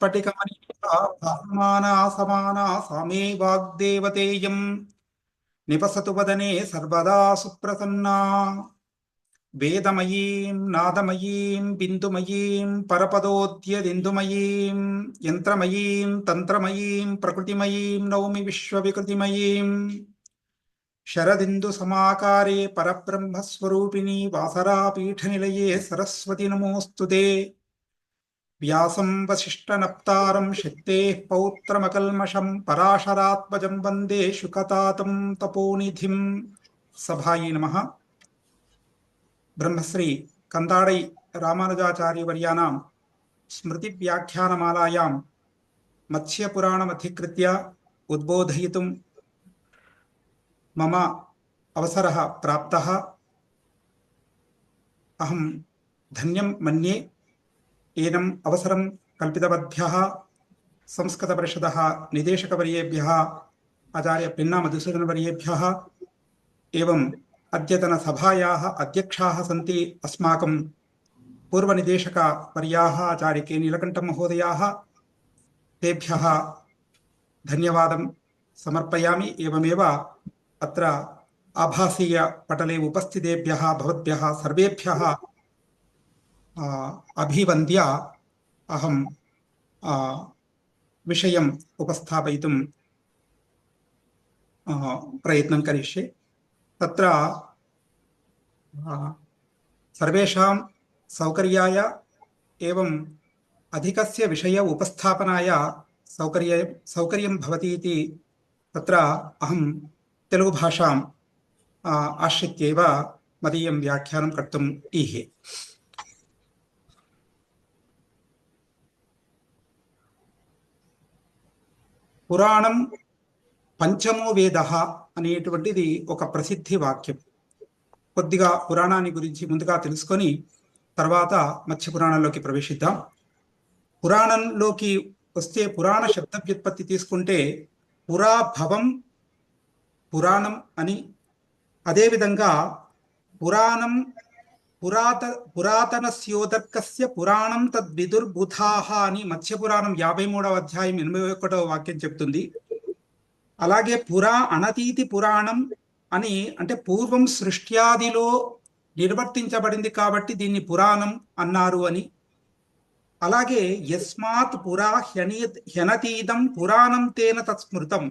भासमाना समाना सा मे वाग्देवतेयम् निवसतु वदने सर्वदा सुप्रसन्ना वेदमयीं नादमयीं बिन्दुमयीं परपदोद्यदिन्दुमयीं यन्त्रमयीं तन्त्रमयीं प्रकृतिमयीं नौमि विश्वविकृतिमयीं शरदिन्दुसमाकारे परब्रह्मस्वरूपिणी वासरापीठनिलये सरस्वति नमोऽस्तु ते। व्यासं वसिष्ठनप्तारं शक्तेः पौत्रमकल्मषं पराशरात्मजं वन्दे शुकतातं तपोनिधिं। सभायै नमः। ब्रह्मश्री कंदाडै रामानुजाचार्यवर्याणां स्मृतिव्याख्यानमालायां मत्स्यपुराणमधिकृत्य उद्बोधयितुं मम अवसरः प्राप्तः। अहं धन्यं मन्ये। एनम् अवसरं कल्पितवद्भ्यः संस्कृतपरिषदः निदेशकवर्येभ्यः आचार्य पिन्ना मधुसूदनवर्येभ्यः एवं अद्यतनसभायाः अध्यक्षाः सन्ति अस्माकं पूर्वनिदेशकवर्याः आचार्य के नीलकण्ठमहोदयाः, तेभ्यः धन्यवादं समर्पयामि। एवमेव अत्र आभासीयपटले उपस्थितेभ्यः भवद्भ्यः सर्वेभ्यः अभिवन्द्य अहं विषयम् उपस्थापयितुं प्रयत्नं करिष्ये। तत्र सर्वेषां सौकर्याय एवं अधिकस्य विषय उपस्थापनाय सौकर्यं भवति इति तत्र अहं तेलुगुभाषाम् आश्रित्यैव मदीयं व्याख्यानं कर्तुम् ईहे। పురాణం పంచమో వేదః అనేటువంటిది ఒక ప్రసిద్ధి వాక్యం. కొద్దిగా పురాణాన్ని గురించి ముందుగా తెలుసుకొని తర్వాత మత్స్య పురాణంలోకి ప్రవేశిద్దాం. పురాణంలోకి వస్తే పురాణ శబ్ద వ్యుత్పత్తి తీసుకుంటే పురాభవం పురాణం అని, అదేవిధంగా పురాణం పురాతనస్యోదర్కస్య పురాణం తద్విదుర్బుధాః అని మత్స్యపురాణం 53వ అధ్యాయం 81వ వాక్యం చెప్తుంది. అలాగే పురా అనతీతి పురాణం అని అంటే పూర్వం సృష్ట్యాదిలో నిర్వర్తించబడింది కాబట్టి దీన్ని పురాణం అన్నారు అని. అలాగే యస్మాత్ పురా హ్యనతీదం పురాణం తేన తత్స్మృతం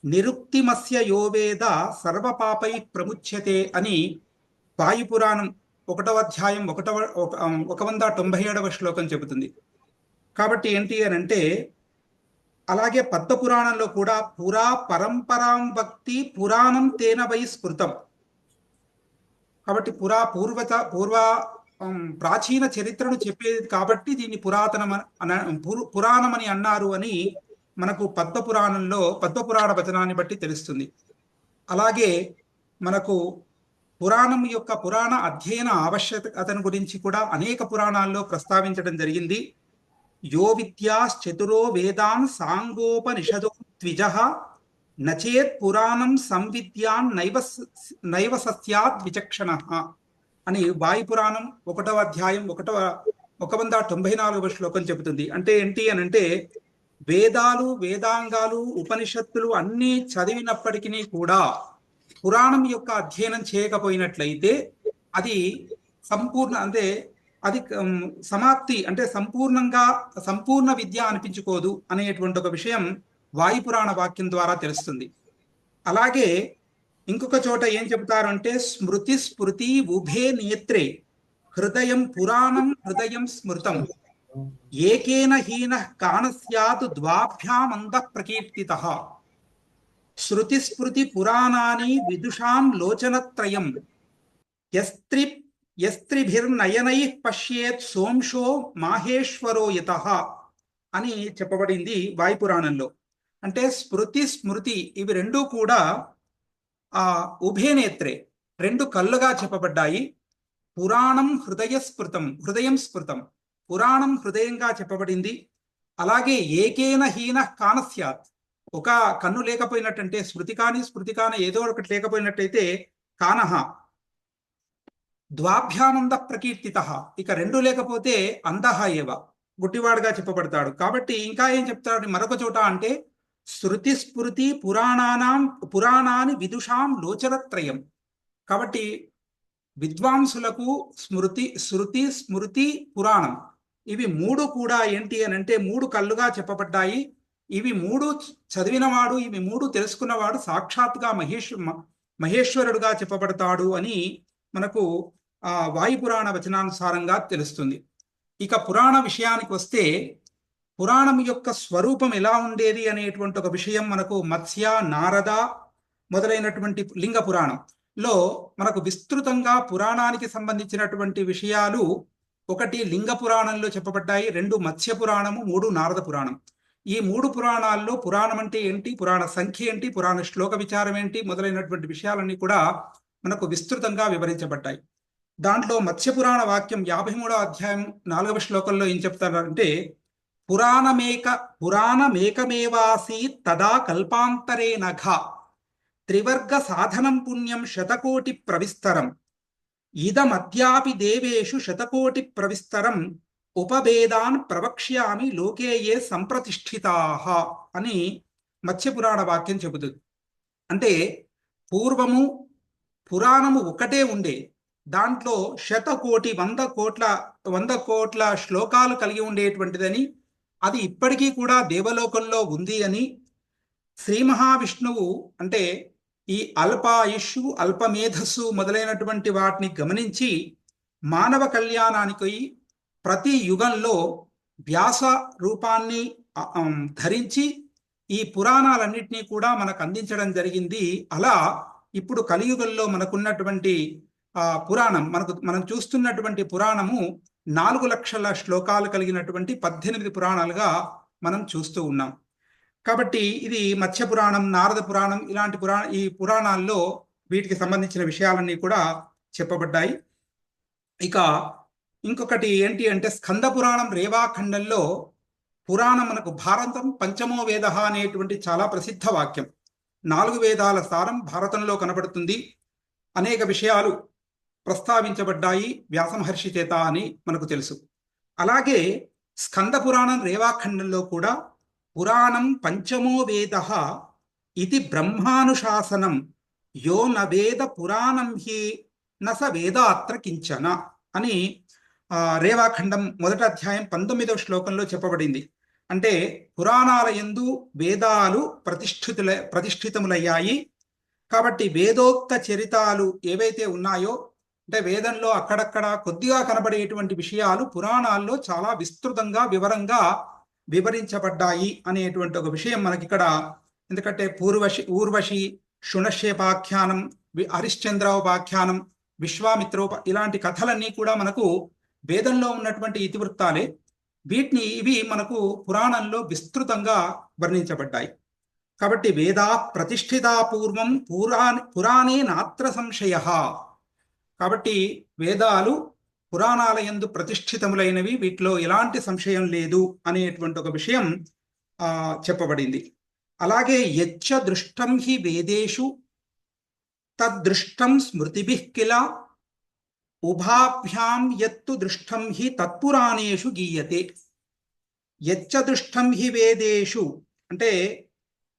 నిరుక్తిమస్య యో వేద సర్వపాపై ప్రముచ్యతే అని వాయుపురాణం 1వ అధ్యాయం 197వ శ్లోకం చెబుతుంది. కాబట్టి ఏంటి అని అంటే, అలాగే పద్మపురాణంలో కూడా పురా పరంపరాం భక్తి పురాణం తేన వై స్మృతం. కాబట్టి పూర్వ ప్రాచీన చరిత్రను చెప్పేది కాబట్టి దీన్ని పురాణం అని అన్నారు అని మనకు పద్మపురాణ వచనాన్ని బట్టి తెలుస్తుంది. అలాగే మనకు పురాణం యొక్క పురాణ అధ్యయన ఆవశ్యకతను గురించి కూడా అనేక పురాణాల్లో ప్రస్తావించడం జరిగింది. యో విద్యాశ్చతురో వేదాన్ సాంగోపనిషదో ద్విజః నచేత్ పురాణం సంవిద్యాన్ నైవ సస్యాత్ విచక్షణః అని వాయుపురాణం 1వ అధ్యాయం 194వ శ్లోకం చెబుతుంది. అంటే ఏంటి అని అంటే, వేదాలు వేదాంగాలు ఉపనిషత్తులు అన్నీ చదివినప్పటికీ కూడా పురాణం యొక్క అధ్యయనం చేయకపోయినట్లయితే అది సమాప్తి అంటే సంపూర్ణ విద్య అనిపించుకోదు అనేటువంటి ఒక విషయం వాయుపురాణ వాక్యం ద్వారా తెలుస్తుంది. అలాగే ఇంకొక చోట ఏం చెబుతారంటే, స్మృతి స్మృతి ఉభే నేత్రే హృదయం పురాణం హృదయం స్మృతం ఏకేన హీన కానస్యాత్ ద్వాభ్యామంద ప్రకీర్తితః శృతి స్మృతి పురాణాని విదుషాం లోచనత్రయం యస్త్రిభిర్నయనైః పశ్యేత్ సోంశో మాహేశ్వరో యతః అని చెప్పబడింది వాయుపురాణంలో. అంటే స్మృతి స్మృతి ఇవి రెండూ కూడా ఉభయ నేత్రే రెండు కళ్ళుగా చెప్పబడ్డాయి. పురాణం హృదయం స్మృతం పురాణం హృదయంగా చెప్పబడింది. అలాగే ఏకేన హీన కానస్యాత్ ఒక కన్ను లేకపోయినట్టంటే స్మృతి కాని ఏదో ఒకటి లేకపోయినట్టయితే కానహ ద్వాభ్యామంద ప్రకీర్తితః ఇక రెండు లేకపోతే అంధః ఏవ గుడ్డివాడుగా చెప్పబడతాడు. కాబట్టి ఇంకా ఏం చెప్తాడు మరొక చోట అంటే శృతి స్మృతి పురాణాని విదుషాం లోచనత్రయం. కాబట్టి విద్వాంసులకు శృతి స్మృతి పురాణం ఇవి మూడు కూడా ఏంటి అని అంటే మూడు కళ్ళుగా చెప్పబడ్డాయి. ఇవి మూడు చదివినవాడు, ఇవి మూడు తెలుసుకున్నవాడు సాక్షాత్గా మహేశ్వరుడుగా చెప్పబడతాడు అని మనకు వాయుపురాణ వచనానుసారంగా తెలుస్తుంది. ఇక పురాణ విషయానికి వస్తే పురాణం యొక్క స్వరూపం ఎలా ఉండేది అనేటువంటి ఒక విషయం మనకు మత్స్య, నారద మొదలైనటువంటి లింగ పురాణంలో మనకు విస్తృతంగా పురాణానికి సంబంధించినటువంటి విషయాలు ఒకటి లింగ పురాణంలో చెప్పబడ్డాయి, రెండు మత్స్య పురాణము, మూడు నారద పురాణం. ఈ మూడు పురాణాల్లో పురాణం అంటే ఏంటి, పురాణ సంఖ్య ఏంటి, పురాణ శ్లోక విచారం ఏంటి మొదలైనటువంటి విషయాలన్నీ కూడా మనకు విస్తృతంగా వివరించబడ్డాయి. దాంట్లో మత్స్యపురాణ వాక్యం 53వ అధ్యాయం 4వ శ్లోకంలో ఏం చెప్తారంటే పురాణమేకమేవాసీత్ తదా కల్పాంతరే నఘ త్రివర్గ సాధనం పుణ్యం శతకోటి ప్రవిస్తరం ఇదమద్యాపి దేవేషు శతకోటి ప్రవిస్తరం ఉపభేదాన్ ప్రవక్ష్యామి లోకేయే సంప్రతిష్ఠితాః అని మత్స్యపురాణ వాక్యం చెబుతుంది. అంటే పూర్వము పురాణము ఒకటే ఉండే, దాంట్లో 100 కోట్ల శ్లోకాలు కలిగి ఉండేటువంటిదని, అది ఇప్పటికీ కూడా దేవలోకంలో ఉంది అని శ్రీ మహావిష్ణువు అంటే ఈ అల్పాయుష్షు అల్పమేధస్సు మొదలైనటువంటి వాటిని గమనించి మానవ కళ్యాణానికి ప్రతి యుగంలో వ్యాస రూపాన్ని ధరించి ఈ పురాణాలన్నింటినీ కూడా మనకు అందించడం జరిగింది. అలా ఇప్పుడు కలియుగంలో మనకున్నటువంటి పురాణం మనం చూస్తున్నటువంటి పురాణము 4 లక్షల శ్లోకాలు కలిగినటువంటి 18 పురాణాలుగా మనం చూస్తూ ఉన్నాం. కాబట్టి ఇది మత్స్య పురాణం, నారద పురాణం ఇలాంటి ఈ పురాణాల్లో వీటికి సంబంధించిన విషయాలన్నీ కూడా చెప్పబడ్డాయి. ఇక ఇంకొకటి ఏంటి అంటే స్కంద పురాణం రేవాఖండంలో పురాణం మనకు భారతం పంచమో వేద అనేటువంటి చాలా ప్రసిద్ధ వాక్యం. 4 వేదాల సారం భారతంలో కనబడుతుంది. అనేక విషయాలు ప్రస్తావించబడ్డాయి వ్యాసమహర్షి చేత అని మనకు తెలుసు. అలాగే స్కంద పురాణం రేవాఖండంలో కూడా పురాణం పంచమో వేద ఇది బ్రహ్మానుశాసనం యో న వేద పురాణం హి నస వేదాత్ర కించన అని రేవాఖండం 1వ అధ్యాయం 19వ శ్లోకంలో చెప్పబడింది. అంటే పురాణాల యందు వేదాలు ప్రతిష్ఠితములయ్యాయి. కాబట్టి వేదోక్త చరితాలు ఏవైతే ఉన్నాయో అంటే వేదంలో అక్కడక్కడ కొద్దిగా కనబడేటువంటి విషయాలు పురాణాల్లో చాలా విస్తృతంగా వివరంగా వివరించబడ్డాయి అనేటువంటి ఒక విషయం మనకి ఇక్కడ. ఎందుకంటే ఊర్వశి శునశ్యేపాఖ్యానం, హరిశ్చంద్రోపాఖ్యానం, విశ్వామిత్రోప ఇలాంటి కథలన్నీ కూడా మనకు వేదంలో ఉన్నటువంటి ఇతివృత్తాలే. ఇవి మనకు పురాణంలో విస్తృతంగా వర్ణించబడ్డాయి. కాబట్టి వేదా ప్రతిష్ఠితా పూర్వం పురాణే నాత్ర సంశయ. కాబట్టి వేదాలు పురాణాల యందు ప్రతిష్ఠితములైనవి, వీటిలో ఎలాంటి సంశయం లేదు అనేటువంటి ఒక విషయం చెప్పబడింది. అలాగే యచ్చ దృష్టం హి వేదేషు తద్దృష్టం స్మృతిభిః కిల ఉభాభ్యాం యత్తు దృష్టం హి తత్పురాణేషు గీయతే. యచ్చ దృష్టం హి వేదేషు అంటే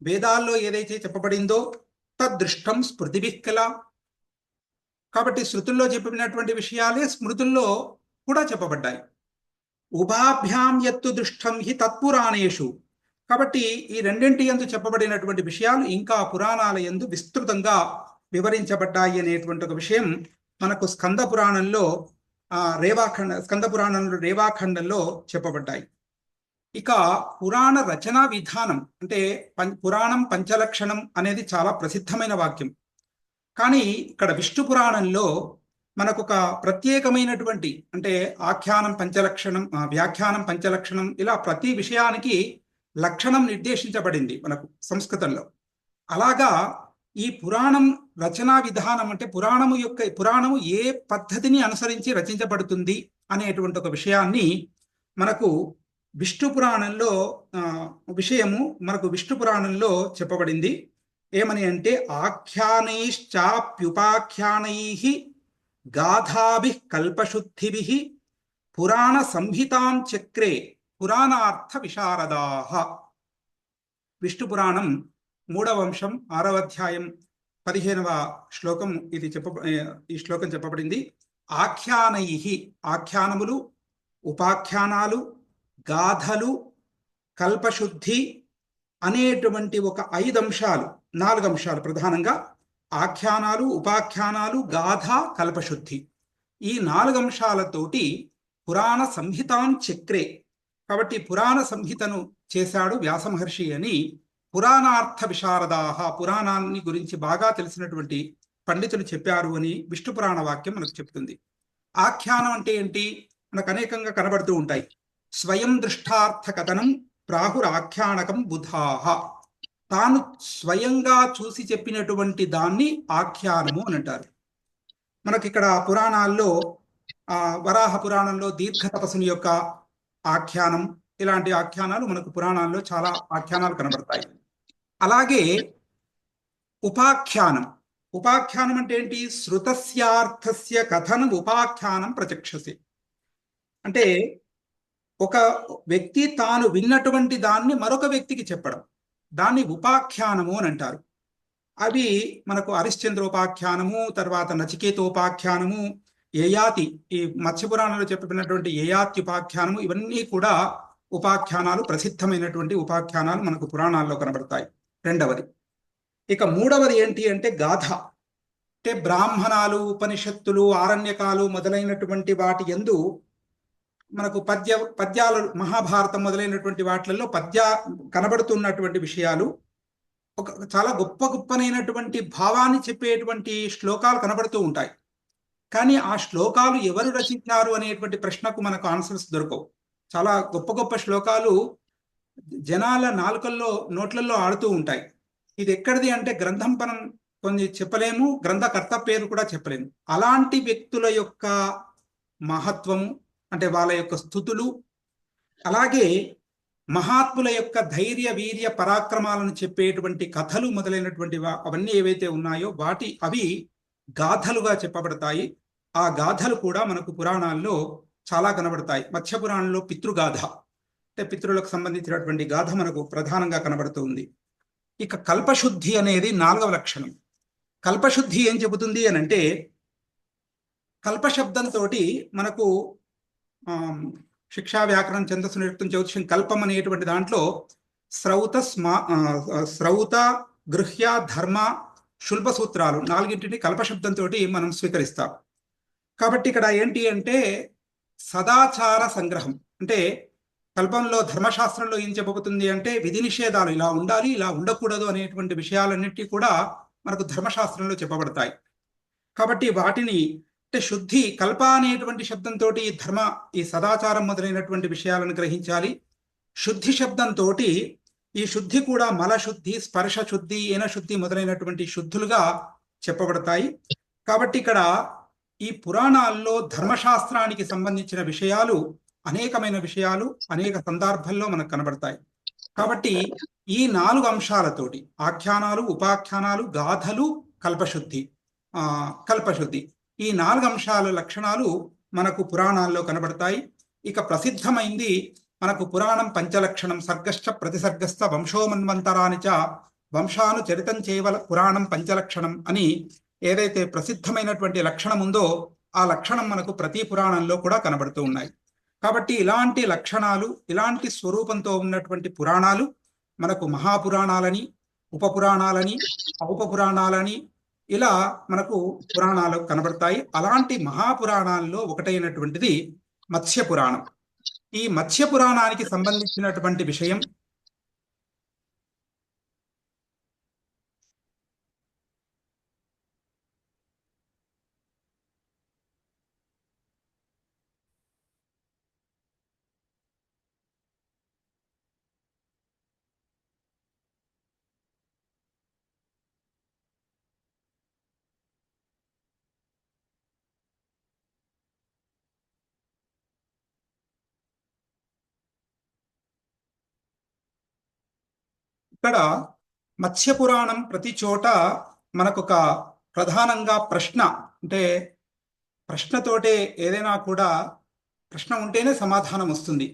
వేదాల్లో ఏదైతే చెప్పబడిందో తద్దృష్టం స్మృతిభిః కిల. కాబట్టి శృతుల్లో చెప్పబడినటువంటి విషయాలే స్మృతుల్లో కూడా చెప్పబడ్డాయి. ఉభాభ్యాం యత్తు దృష్టం హి తత్పురాణేషు. కాబట్టి ఈ రెండింటి యందు చెప్పబడినటువంటి విషయాలు ఇంకా పురాణాల యందు విస్తృతంగా వివరించబడ్డాయి అనేటువంటి ఒక విషయం మనకు స్కంద పురాణంలో రేవాఖండంలో చెప్పబడ్డాయి. ఇక పురాణ రచనా విధానం అంటే పురాణం పంచలక్షణం అనేది చాలా ప్రసిద్ధమైన వాక్యం. కానీ ఇక్కడ విష్ణు పురాణంలో మనకు ఒక ప్రత్యేకమైనటువంటి అంటే ఆఖ్యానం పంచలక్షణం, వ్యాఖ్యానం పంచలక్షణం, ఇలా ప్రతి విషయానికి లక్షణం నిర్దేశించబడింది మనకు సంస్కృతంలో. అలాగా ఈ పురాణం రచనా విధానం అంటే పురాణము ఏ పద్ధతిని అనుసరించి రచించబడుతుంది అనేటువంటి ఒక విషయాన్ని మనకు విష్ణు పురాణంలో చెప్పబడింది. ఏమని అంటే ఆఖ్యానైశ్చాప్యుపాఖ్యానైః గాథాభిః కల్పశుద్ధిభిః పురాణ సంహితాం చక్రే పురాణార్థ విశారదాః. విష్ణు పురాణం 3వ అంశం 6వ అధ్యాయం 15వ శ్లోకం ఇది ఈ శ్లోకం చెప్పబడింది. ఆఖ్యానైః, ఆఖ్యానములు, ఉపాఖ్యానాలు, గాథలు, కల్పశుద్ధి అనేటువంటి ఒక 5 అంశాలు, 4 అంశాలు ప్రధానంగా ఆఖ్యానాలు, ఉపాఖ్యానాలు, గాథ, కల్పశుద్ధి, ఈ 4 అంశాలతోటి పురాణ సంహితాన్ చక్రే. కాబట్టి పురాణ సంహితను చేశాడు వ్యాస మహర్షి అని పురాణార్థ విశారదాః, పురాణాన్ని గురించి బాగా తెలిసినటువంటి పండితులు చెప్పారు అని విష్ణు పురాణ వాక్యం మనకు చెప్తుంది. ఆఖ్యానం అంటే ఏంటి? మనకు అనేకంగా కనబడుతూ ఉంటాయి. స్వయం దృష్టార్థ కథనం ప్రాహురాఖ్యానకం బుధాః. తాను స్వయంగా చూసి చెప్పినటువంటి దాన్ని ఆఖ్యానము అని అంటారు. మనకిక్కడ పురాణాల్లో వరాహ పురాణంలో దీర్ఘ తపస్సుని యొక్క ఆఖ్యానం, ఇలాంటి ఆఖ్యానాలు మనకు పురాణాల్లో చాలా ఆఖ్యానాలు కనబడతాయి. అలాగే ఉపాఖ్యానం. ఉపాఖ్యానం అంటే ఏంటి? శృతస్యార్థస్య కథనం ఉపాఖ్యానం ప్రచక్షసి. అంటే ఒక వ్యక్తి తాను విన్నటువంటి దాన్ని మరొక వ్యక్తికి చెప్పడం, దాన్ని ఉపాఖ్యానము అని అంటారు. అవి మనకు హరిశ్చంద్రోపాఖ్యానము, తర్వాత నచికేతోపాఖ్యానము, యయాతి, ఈ మత్స్యపురాణంలో చెప్పబడినటువంటి యయాత్యుపాఖ్యానము, ఇవన్నీ కూడా ఉపాఖ్యానాలు, ప్రసిద్ధమైనటువంటి ఉపాఖ్యానాలు మనకు పురాణాల్లో కనబడతాయి. రెండవది. ఇక మూడవది ఏంటి అంటే గాథ. అంటే బ్రాహ్మణాలు, ఉపనిషత్తులు, ఆరణ్యకాలు మొదలైనటువంటి వాటి యందు మనకు పద్యాలు, మహాభారతం మొదలైనటువంటి వాటిలలో కనబడుతున్నటువంటి విషయాలు, ఒక చాలా గొప్పనైనటువంటి భావాన్ని చెప్పేటువంటి శ్లోకాలు కనబడుతూ ఉంటాయి. కానీ ఆ శ్లోకాలు ఎవరు రచించారు అనేటువంటి ప్రశ్నకు మనకు ఆన్సర్స్ దొరకవు. చాలా గొప్ప శ్లోకాలు జనాల నోట్లలో ఆడుతూ ఉంటాయి. ఇది ఎక్కడిది అంటే గ్రంథం మనం కొన్ని చెప్పలేము, గ్రంథకర్త పేరు కూడా చెప్పలేము. అలాంటి వ్యక్తుల యొక్క మహత్వము, అంటే వాళ్ళ యొక్క స్థుతులు, అలాగే మహాత్ముల యొక్క ధైర్య, వీర్య, పరాక్రమాలను చెప్పేటువంటి కథలు మొదలైనటువంటి అవన్నీ ఏవైతే ఉన్నాయో అవి గాథలుగా చెప్పబడతాయి. ఆ గాథలు కూడా మనకు పురాణాల్లో చాలా కనబడతాయి. మత్స్య పురాణంలో పితృగాథ, అంటే పితృలకు సంబంధించినటువంటి గాథ మనకు ప్రధానంగా కనబడుతుంది. ఇక కల్పశుద్ధి అనేది 4వ లక్షణం. కల్పశుద్ధి ఏం చెబుతుంది అని అంటే, కల్పశబ్దంతో మనకు శిక్షా, వ్యాకరణం, ఛందస్సు, నిరుక్తం, జ్యోతిషం, కల్పం అనేటువంటి దాంట్లో శ్రౌత, గృహ్య, ధర్మ, శుల్భ సూత్రాలు 4ంటిని కల్పశబ్దంతో మనం స్వీకరిస్తాం. కాబట్టి ఇక్కడ ఏంటి అంటే సదాచార సంగ్రహం. అంటే కల్పంలో, ధర్మశాస్త్రంలో ఏం చెప్పబోతుంది అంటే విధి నిషేధాలు, ఇలా ఉండాలి, ఇలా ఉండకూడదు అనేటువంటి విషయాలన్నిటి కూడా మనకు ధర్మశాస్త్రంలో చెప్పబడతాయి. కాబట్టి వాటిని, అంటే శుద్ధి, కల్ప అనేటువంటి శబ్దంతో ఈ సదాచారం మొదలైనటువంటి విషయాలను గ్రహించాలి. శుద్ధి శబ్దంతో ఈ శుద్ధి కూడా మలశుద్ధి, స్పర్శ శుద్ధి, ఏన శుద్ధి మొదలైనటువంటి శుద్ధులుగా చెప్పబడతాయి. కాబట్టి ఇక్కడ ఈ పురాణాల్లో ధర్మశాస్త్రానికి సంబంధించిన విషయాలు, అనేకమైన విషయాలు అనేక సందర్భాల్లో మనకు కనబడతాయి. కాబట్టి ఈ 4 అంశాలతోటి, ఆఖ్యానాలు, ఉపాఖ్యానాలు, గాథలు, కల్పశుద్ధి, ఈ 4 అంశాల లక్షణాలు మనకు పురాణాల్లో కనబడతాయి. ఇక ప్రసిద్ధమైంది మనకు పురాణం పంచలక్షణం, సర్గశ్చ ప్రతిసర్గస్థ వంశోమన్వంతరానిచ వంశాను చరితం చేయవల పురాణం పంచలక్షణం అని ఏదైతే ప్రసిద్ధమైనటువంటి లక్షణం ఉందో ఆ లక్షణం మనకు ప్రతి పురాణంలో కూడా కనబడుతూ ఉన్నాయి. కాబట్టి ఇలాంటి లక్షణాలు, ఇలాంటి స్వరూపంతో ఉన్నటువంటి పురాణాలు మనకు మహాపురాణాలని, ఉపపురాణాలని, ఔపపురాణాలని, ఇలా మనకు పురాణాలు కనబడతాయి. అలాంటి మహాపురాణాల్లో ఒకటైనటువంటిది మత్స్య పురాణం. ఈ మత్స్య పురాణానికి సంబంధించినటువంటి విషయం ఇక్కడ మత్స్య పురాణం ప్రతి చోట మనకొక ప్రధానంగా ప్రశ్న, అంటే ప్రశ్నతోటే ఏదైనా కూడా ప్రశ్న ఉంటేనే సమాధానం వస్తుంది.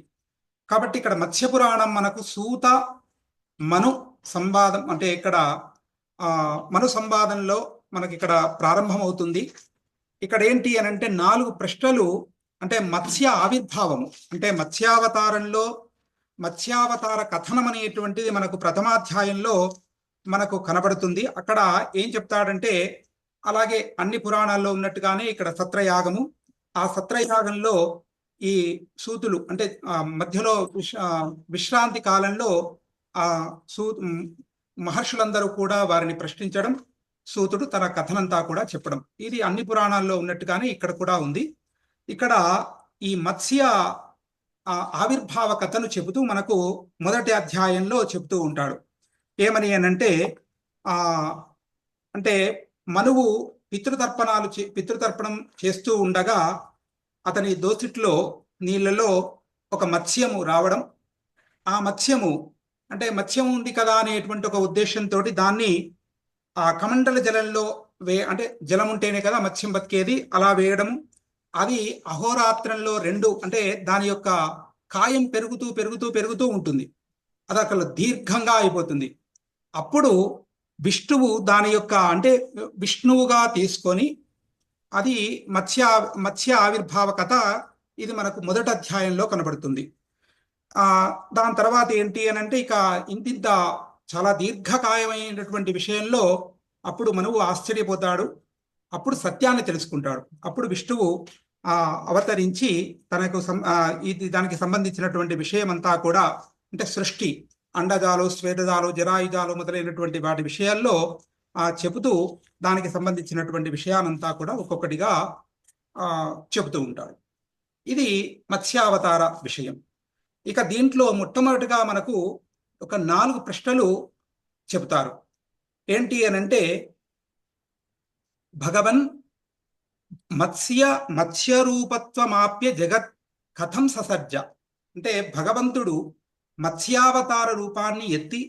కాబట్టి ఇక్కడ మత్స్య పురాణం మనకు సూత మను సంవాదం, అంటే ఇక్కడ మను సంవాదంలో మనకి ఇక్కడ ప్రారంభమవుతుంది. ఇక్కడ ఏంటి అని అంటే 4 ప్రశ్నలు, అంటే మత్స్య ఆవిర్భావము, అంటే మత్స్యావతారంలో మత్స్యావతార కథనం అనేటువంటిది మనకు ప్రథమాధ్యాయంలో మనకు కనబడుతుంది. అక్కడ ఏం చెప్తాడంటే, అలాగే అన్ని పురాణాల్లో ఉన్నట్టుగానే ఇక్కడ సత్రయాగము, ఆ సత్రయాగంలో ఈ సూతులు అంటే మధ్యలో విశ్రాంతి కాలంలో ఆ మహర్షులందరూ కూడా వారిని ప్రశ్నించడం, సూతుడు తన కథనంతా కూడా చెప్పడం, ఇది అన్ని పురాణాల్లో ఉన్నట్టుగానే ఇక్కడ కూడా ఉంది. ఇక్కడ ఈ మత్స్య ఆవిర్భావ కథను చెబుతూ మనకు మొదటి అధ్యాయంలో చెబుతూ ఉంటాడు. ఏమని అనంటే అంటే మనువు పితృతర్పణం చేస్తూ ఉండగా అతని దోసిట్లో నీళ్ళలో ఒక మత్స్యము రావడం, ఆ మత్స్యము అంటే మత్స్యం ఉంది కదా అనేటువంటి ఒక ఉద్దేశంతో దాన్ని ఆ కమండల జలంలో అంటే జలం ఉంటేనే కదా మత్స్యం బతికేది, అలా వేయడము. అది అహోరాత్రంలో 2 అంటే దాని యొక్క కాయం పెరుగుతూ పెరుగుతూ పెరుగుతూ ఉంటుంది, అది అక్కడ దీర్ఘంగా అయిపోతుంది. అప్పుడు విష్ణువు దాని యొక్క అంటే విష్ణువుగా తీసుకొని అది మత్స్య ఆవిర్భావ కథ, ఇది మనకు మొదటి అధ్యాయంలో కనబడుతుంది. దాని తర్వాత ఏంటి అని అంటే ఇక ఇంతింత చాలా దీర్ఘకాయమైనటువంటి విషయంలో అప్పుడు మనువు ఆశ్చర్యపోతాడు. అప్పుడు సత్యాన్ని తెలుసుకుంటాడు. అప్పుడు విష్ణువు అవతరించి తనకు దానికి సంబంధించినటువంటి విషయం అంతా కూడా, అంటే సృష్టి, అండజాలు, శ్వేతజాలు, జరాయుజాలు మొదలైనటువంటి వాటి విషయాల్లో చెబుతూ దానికి సంబంధించినటువంటి విషయానంతా కూడా ఒక్కొక్కటిగా చెబుతూ ఉంటాడు. ఇది మత్స్యావతార విషయం. ఇక దీంట్లో మొట్టమొదటిగా మనకు ఒక 4 ప్రశ్నలు చెబుతారు. ఏంటి అనంటే, భగవన్ మత్స్యరూపత్వమాప్య జగత్ కథం ససర్జ, అంటే భగవంతుడు మత్స్యావతార రూపాన్ని ఎత్తి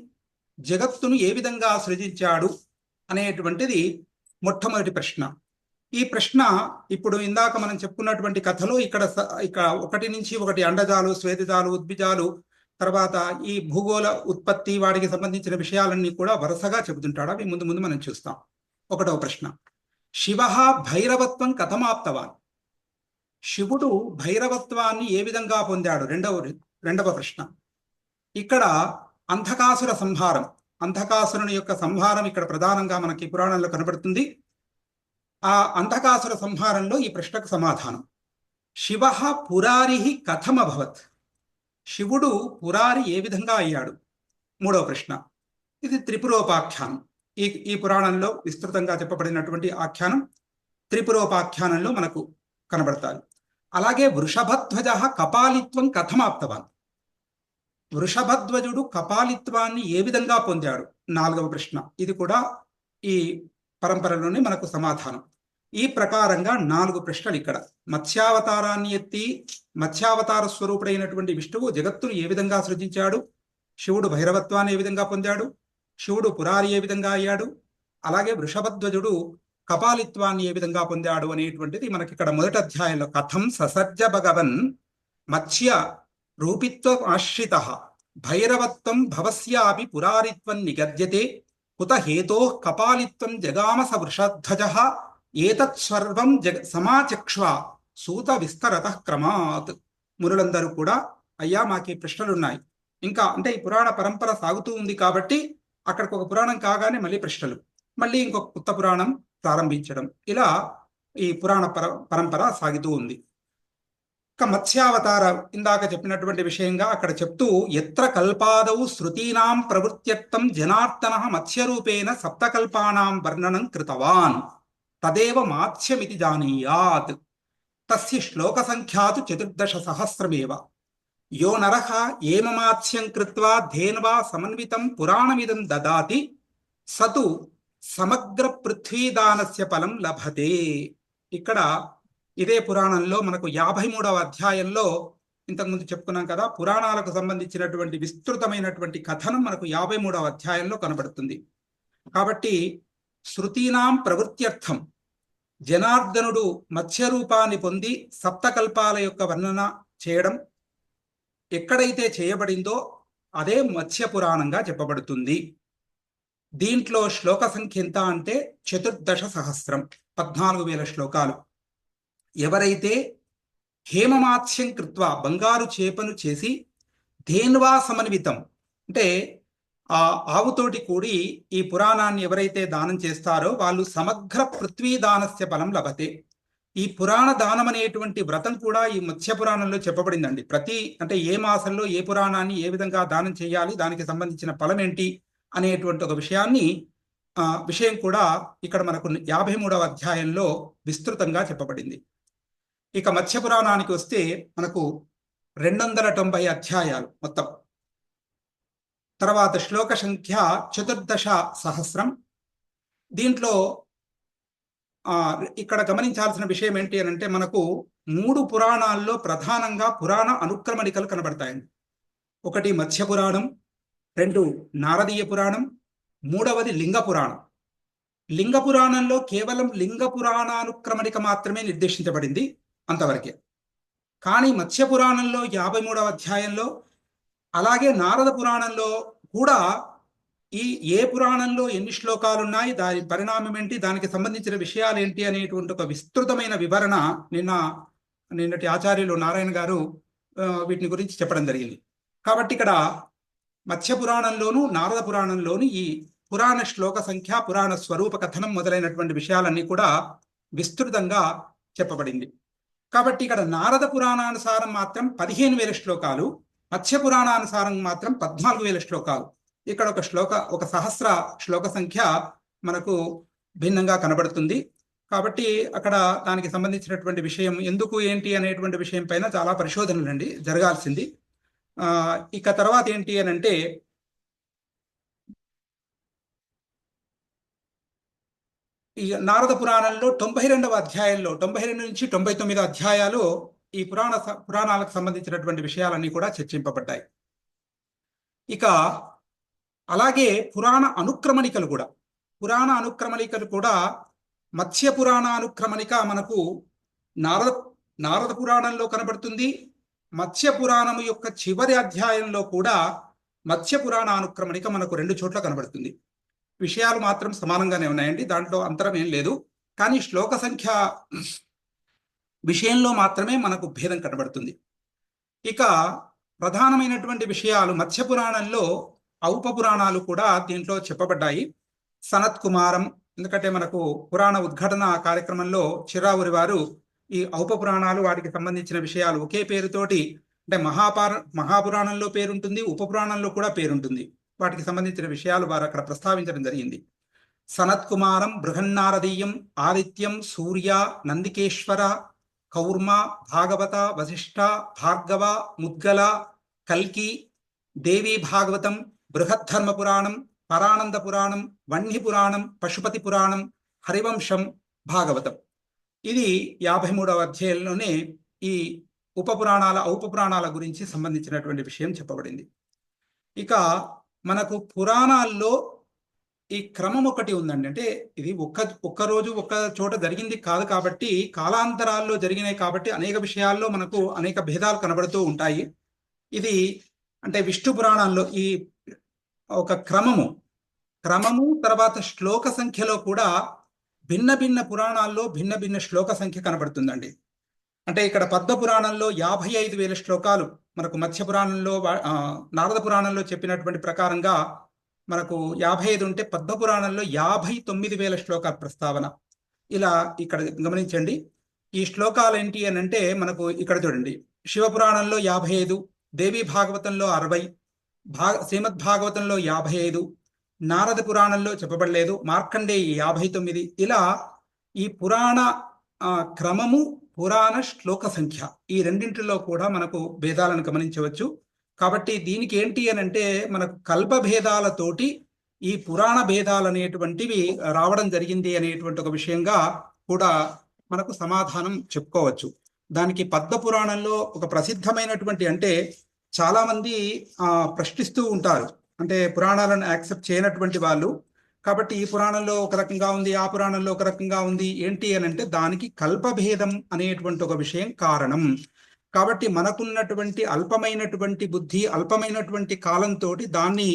జగత్తును ఏ విధంగా సృజించాడు అనేటువంటిది మొట్టమొదటి ప్రశ్న. ఈ ప్రశ్న ఇప్పుడు ఇందాక మనం చెప్పుకున్నటువంటి కథలో ఇక్కడ 1 నుంచి 1 అండజాలు, శ్వేతజాలు, ఉద్భిజాలు, తర్వాత ఈ భూగోళ ఉత్పత్తి, వాటికి సంబంధించిన విషయాలన్నీ కూడా వరుసగా చెబుతుంటాడు. అవి ముందు ముందు మనం చూస్తాం. 1వ ప్రశ్న, శివ భైరవత్వం కథమాప్తవాన్, శివుడు భైరవత్వాన్ని ఏ విధంగా పొందాడు. రెండవ ప్రశ్న, ఇక్కడ అంధకాసుర సంహారం, అంధకాసురుని యొక్క సంహారం ఇక్కడ ప్రధానంగా మనకి పురాణంలో కనబడుతుంది. ఆ అంధకాసుర సంహారంలో ఈ ప్రశ్నకు సమాధానం, శివ పురారి కథమభవత్, శివుడు పురారి ఏ విధంగా అయ్యాడు. 3వ ప్రశ్న, ఇది త్రిపురోపాఖ్యానం. ఈ పురాణంలో విస్తృతంగా చెప్పబడినటువంటి ఆఖ్యానం త్రిపురోపాఖ్యానంలో మనకు కనబడతాయి. అలాగే వృషభధ్వజ కపాలిత్వం కథమాప్తవాన్, వృషభధ్వజుడు కపాలిత్వాన్ని ఏ విధంగా పొందాడు. 4వ ప్రశ్న, ఇది కూడా ఈ పరంపరలోనే మనకు సమాధానం. ఈ ప్రకారంగా 4 ప్రశ్నలు ఇక్కడ. మత్స్యావతారాన్ని ఎత్తి మత్స్యావతార స్వరూపుడైనటువంటి విష్ణువు జగత్తును ఏ విధంగా సృజించాడు, శివుడు భైరవత్వాన్ని ఏ విధంగా పొందాడు, శివుడు పురారి ఏ విధంగా అయ్యాడు, అలాగే వృషభధ్వజుడు కపాలిత్వాన్ని ఏ విధంగా పొందాడు అనేటువంటిది మనకి ఇక్కడ మొదటి అధ్యాయంలో కథం ససర్జ భగవన్ మత్స్య రూపిత్వ ఆశ్రిత భైరవత్వం భవస్యాపి పురారిత్వం నిగద్యతే కుత హేతో కపాలిత్వం జగామస వృషధ్వజ ఏతత్ సర్వం సమాచక్ష్వ సూత విస్తరత క్రమాత్. మునులందరూ కూడా, అయ్యా మాకు ఈ ప్రశ్నలున్నాయి, ఇంకా అంటే ఈ పురాణ పరంపర సాగుతూ ఉంది కాబట్టి అక్కడికి ఒక పురాణం కాగానే మళ్ళీ ప్రశ్నలు, మళ్ళీ ఇంకొక కొత్త పురాణం ప్రారంభించడం, ఇలా ఈ పురాణ పరంపర సాగుతూ ఉంది. ఇక మత్స్యావతార ఇందాక చెప్పినటువంటి విషయంగా అక్కడ చెప్తూ, ఎత్ర కల్పాదౌ శృతీనాం ప్రవృత్త్యర్థం జనార్దన మత్స్యరూపేణ సప్తకల్పానాం వర్ణనం కృతవాన్ తదేవ మాత్స్యమితి జానీయాత్ తస్య శ్లోక సంఖ్యాతు 14,000 యో నరః ఏమమాత్స్యం కృత్వా ధేన్వా సమన్వితం పురాణమిదం దదాతి సతు సమగ్ర పృథ్వీదానస్య ఫలం లభతే. ఇక్కడ ఇదే పురాణంలో మనకు 53వ అధ్యాయంలో ఇంతకుముందు చెప్పుకున్నాం కదా, పురాణాలకు సంబంధించినటువంటి విస్తృతమైనటువంటి కథనం మనకు 53వ అధ్యాయంలో కనబడుతుంది. కాబట్టి శృతీనాం ప్రవృత్త్యర్థం, జనార్దనుడు మత్స్యరూపాన్ని పొంది సప్తకల్పాల యొక్క వర్ణన చేయడం, ఎక్కడైతే చేయబడిందో అదే మత్స్య పురాణంగా చెప్పబడుతుంది. దీంట్లో శ్లోక సంఖ్య ఎంత అంటే 14,000 14,000 శ్లోకాలు. ఎవరైతే హేమమాత్స్యం కృత్వా బంగారు చేపను చేసి ధేన్వా సమన్వితం అంటే ఆ ఆవుతోటి కూడి ఈ పురాణాన్ని ఎవరైతే దానం చేస్తారో వాళ్ళు సమగ్ర పృథ్వీ దానస్య ఫలం లభతే. ఈ పురాణ దానం అనేటువంటి వ్రతం కూడా ఈ మత్స్య పురాణంలో చెప్పబడిందండి. అంటే ఏ మాసంలో ఏ పురాణాన్ని ఏ విధంగా దానం చేయాలి, దానికి సంబంధించిన ఫలం ఏంటి అనేటువంటి ఒక విషయం కూడా ఇక్కడ మనకు 53వ అధ్యాయంలో విస్తృతంగా చెప్పబడింది. ఇక మత్స్య పురాణానికి వస్తే మనకు 290 అధ్యాయాలు మొత్తం. తర్వాత శ్లోక సంఖ్య 14,000. దీంట్లో ఇక్కడ గమనించాల్సిన విషయం ఏంటి అని అంటే మనకు 3 పురాణాల్లో ప్రధానంగా పురాణ అనుక్రమణికలు కనబడతాయండి. ఒకటి మత్స్య పురాణం, 2 నారదీయ పురాణం, 3వది లింగ పురాణం. లింగ పురాణంలో కేవలం లింగ పురాణానుక్రమణిక మాత్రమే నిర్దేశించబడింది, అంతవరకే. కానీ మత్స్య పురాణంలో 53వ అధ్యాయంలో, అలాగే నారద పురాణంలో కూడా ఏ పురాణంలో ఎన్ని శ్లోకాలు ఉన్నాయి, దాని పరిణామం ఏంటి, దానికి సంబంధించిన విషయాలు ఏంటి అనేటువంటి ఒక విస్తృతమైన వివరణ నిన్నటి ఆచార్యులు నారాయణ గారు వీటిని గురించి చెప్పడం జరిగింది. కాబట్టి ఇక్కడ మత్స్య పురాణంలోను నారద పురాణంలోను ఈ పురాణ శ్లోక సంఖ్య, పురాణ స్వరూప కథనం మొదలైనటువంటి విషయాలన్నీ కూడా విస్తృతంగా చెప్పబడింది. కాబట్టి ఇక్కడ నారద పురాణానుసారం మాత్రం 15,000 శ్లోకాలు, మత్స్య పురాణానుసారం మాత్రం 14,000 శ్లోకాలు. ఇక్కడ ఒక సహస్ర శ్లోక సంఖ్య మనకు భిన్నంగా కనబడుతుంది. కాబట్టి అక్కడ దానికి సంబంధించినటువంటి విషయం ఎందుకు ఏంటి అనేటువంటి విషయం పైన చాలా పరిశోధనలు జరగాల్సింది. ఇక తర్వాత ఏంటి అని అంటే ఈ నారద పురాణంలో 92వ అధ్యాయంలో 92 నుంచి 99 అధ్యాయాలు ఈ పురాణాలకు సంబంధించినటువంటి విషయాలన్నీ కూడా చర్చింపబడ్డాయి. ఇక అలాగే పురాణ అనుక్రమణికలు కూడా మత్స్య పురాణానుక్రమణిక మనకు నారద పురాణంలో కనబడుతుంది. మత్స్య పురాణం యొక్క చివరి అధ్యాయంలో కూడా మత్స్య పురాణానుక్రమణిక మనకు 2 చోట్ల కనబడుతుంది. విషయాలు మాత్రం సమానంగానే ఉన్నాయండి, దాంట్లో అంతరం ఏం లేదు. కానీ శ్లోక సంఖ్య విషయంలో మాత్రమే మనకు భేదం కనబడుతుంది. ఇక ప్రధానమైనటువంటి విషయాలు మత్స్య పురాణంలో ఔప పురాణాలు కూడా దీంట్లో చెప్పబడ్డాయి. సనత్ కుమారం, ఎందుకంటే మనకు పురాణ ఉద్ఘాటన కార్యక్రమంలో చిరావురి వారు ఈ ఔప పురాణాలు వాటికి సంబంధించిన విషయాలు ఒకే పేరుతోటి, అంటే మహాపురాణంలో పేరుంటుంది, ఉప పురాణంలో కూడా పేరుంటుంది, వాటికి సంబంధించిన విషయాలు వారు అక్కడ ప్రస్తావించడం జరిగింది. సనత్ కుమారం, బృహన్నారదీయం, ఆదిత్యం, సూర్య, నందికేశ్వర, కౌర్మ, భాగవత, వశిష్ఠ, భార్గవ, ముద్గల, కల్కి, దేవీ భాగవతం, బృహద్ధర్మ పురాణం, పరానంద పురాణం, వన్హి పురాణం, పశుపతి పురాణం, హరివంశం, భాగవతం. ఇది 53వ అధ్యాయంలోనే ఈ ఔప పురాణాల గురించి సంబంధించినటువంటి విషయం చెప్పబడింది. ఇక మనకు పురాణాల్లో ఈ క్రమం ఒకటి ఉందండి. అంటే ఇది ఒక్క రోజు ఒక్క చోట జరిగింది కాదు కాబట్టి, కాలాంతరాల్లో జరిగినాయి కాబట్టి అనేక విషయాల్లో మనకు అనేక భేదాలు కనబడుతూ ఉంటాయి. ఇది అంటే విష్ణు పురాణాల్లో ఈ ఒక క్రమము తర్వాత శ్లోక సంఖ్యలో కూడా భిన్న పురాణాల్లో భిన్న శ్లోక సంఖ్య కనబడుతుందండి. అంటే ఇక్కడ పద్మ పురాణంలో 55,000 శ్లోకాలు, మనకు మత్స్య పురాణంలో నారద పురాణంలో చెప్పినటువంటి ప్రకారంగా మనకు 55 ఉంటే పద్మ పురాణంలో 59,000 శ్లోకాల ప్రస్తావన. ఇలా ఇక్కడ గమనించండి. ఈ శ్లోకాలు ఏంటి అని అంటే మనకు ఇక్కడ చూడండి, శివపురాణంలో 55, దేవీ భాగవతంలో 60, శ్రీమద్ భాగవతంలో 55, నారద పురాణంలో చెప్పబడలేదు, మార్కండేయ 59. ఇలా ఈ పురాణ క్రమము, పురాణ శ్లోక సంఖ్య ఈ రెండింటిలో కూడా మనకు భేదాలను గమనించవచ్చు. కాబట్టి దీనికి ఏంటి అని అంటే మనకు కల్ప భేదాలతోటి ఈ పురాణ భేదాలు అనేటువంటివి రావడం జరిగింది అనేటువంటి ఒక విషయంగా కూడా మనకు సమాధానం చెప్పుకోవచ్చు. దానికి పద్మ పురాణంలో ఒక ప్రసిద్ధమైనటువంటి, అంటే చాలా మంది ప్రశ్నిస్తూ ఉంటారు, అంటే పురాణాలను యాక్సెప్ట్ చేయనటువంటి వాళ్ళు. కాబట్టి ఈ పురాణంలో ఒక రకంగా ఉంది, ఆ పురాణంలో ఒక రకంగా ఉంది, ఏంటి అని అంటే దానికి కల్పభేదం అనేటువంటి ఒక విషయం కారణం. కాబట్టి మనకున్నటువంటి అల్పమైనటువంటి బుద్ధి, అల్పమైనటువంటి కాలంతో దాన్ని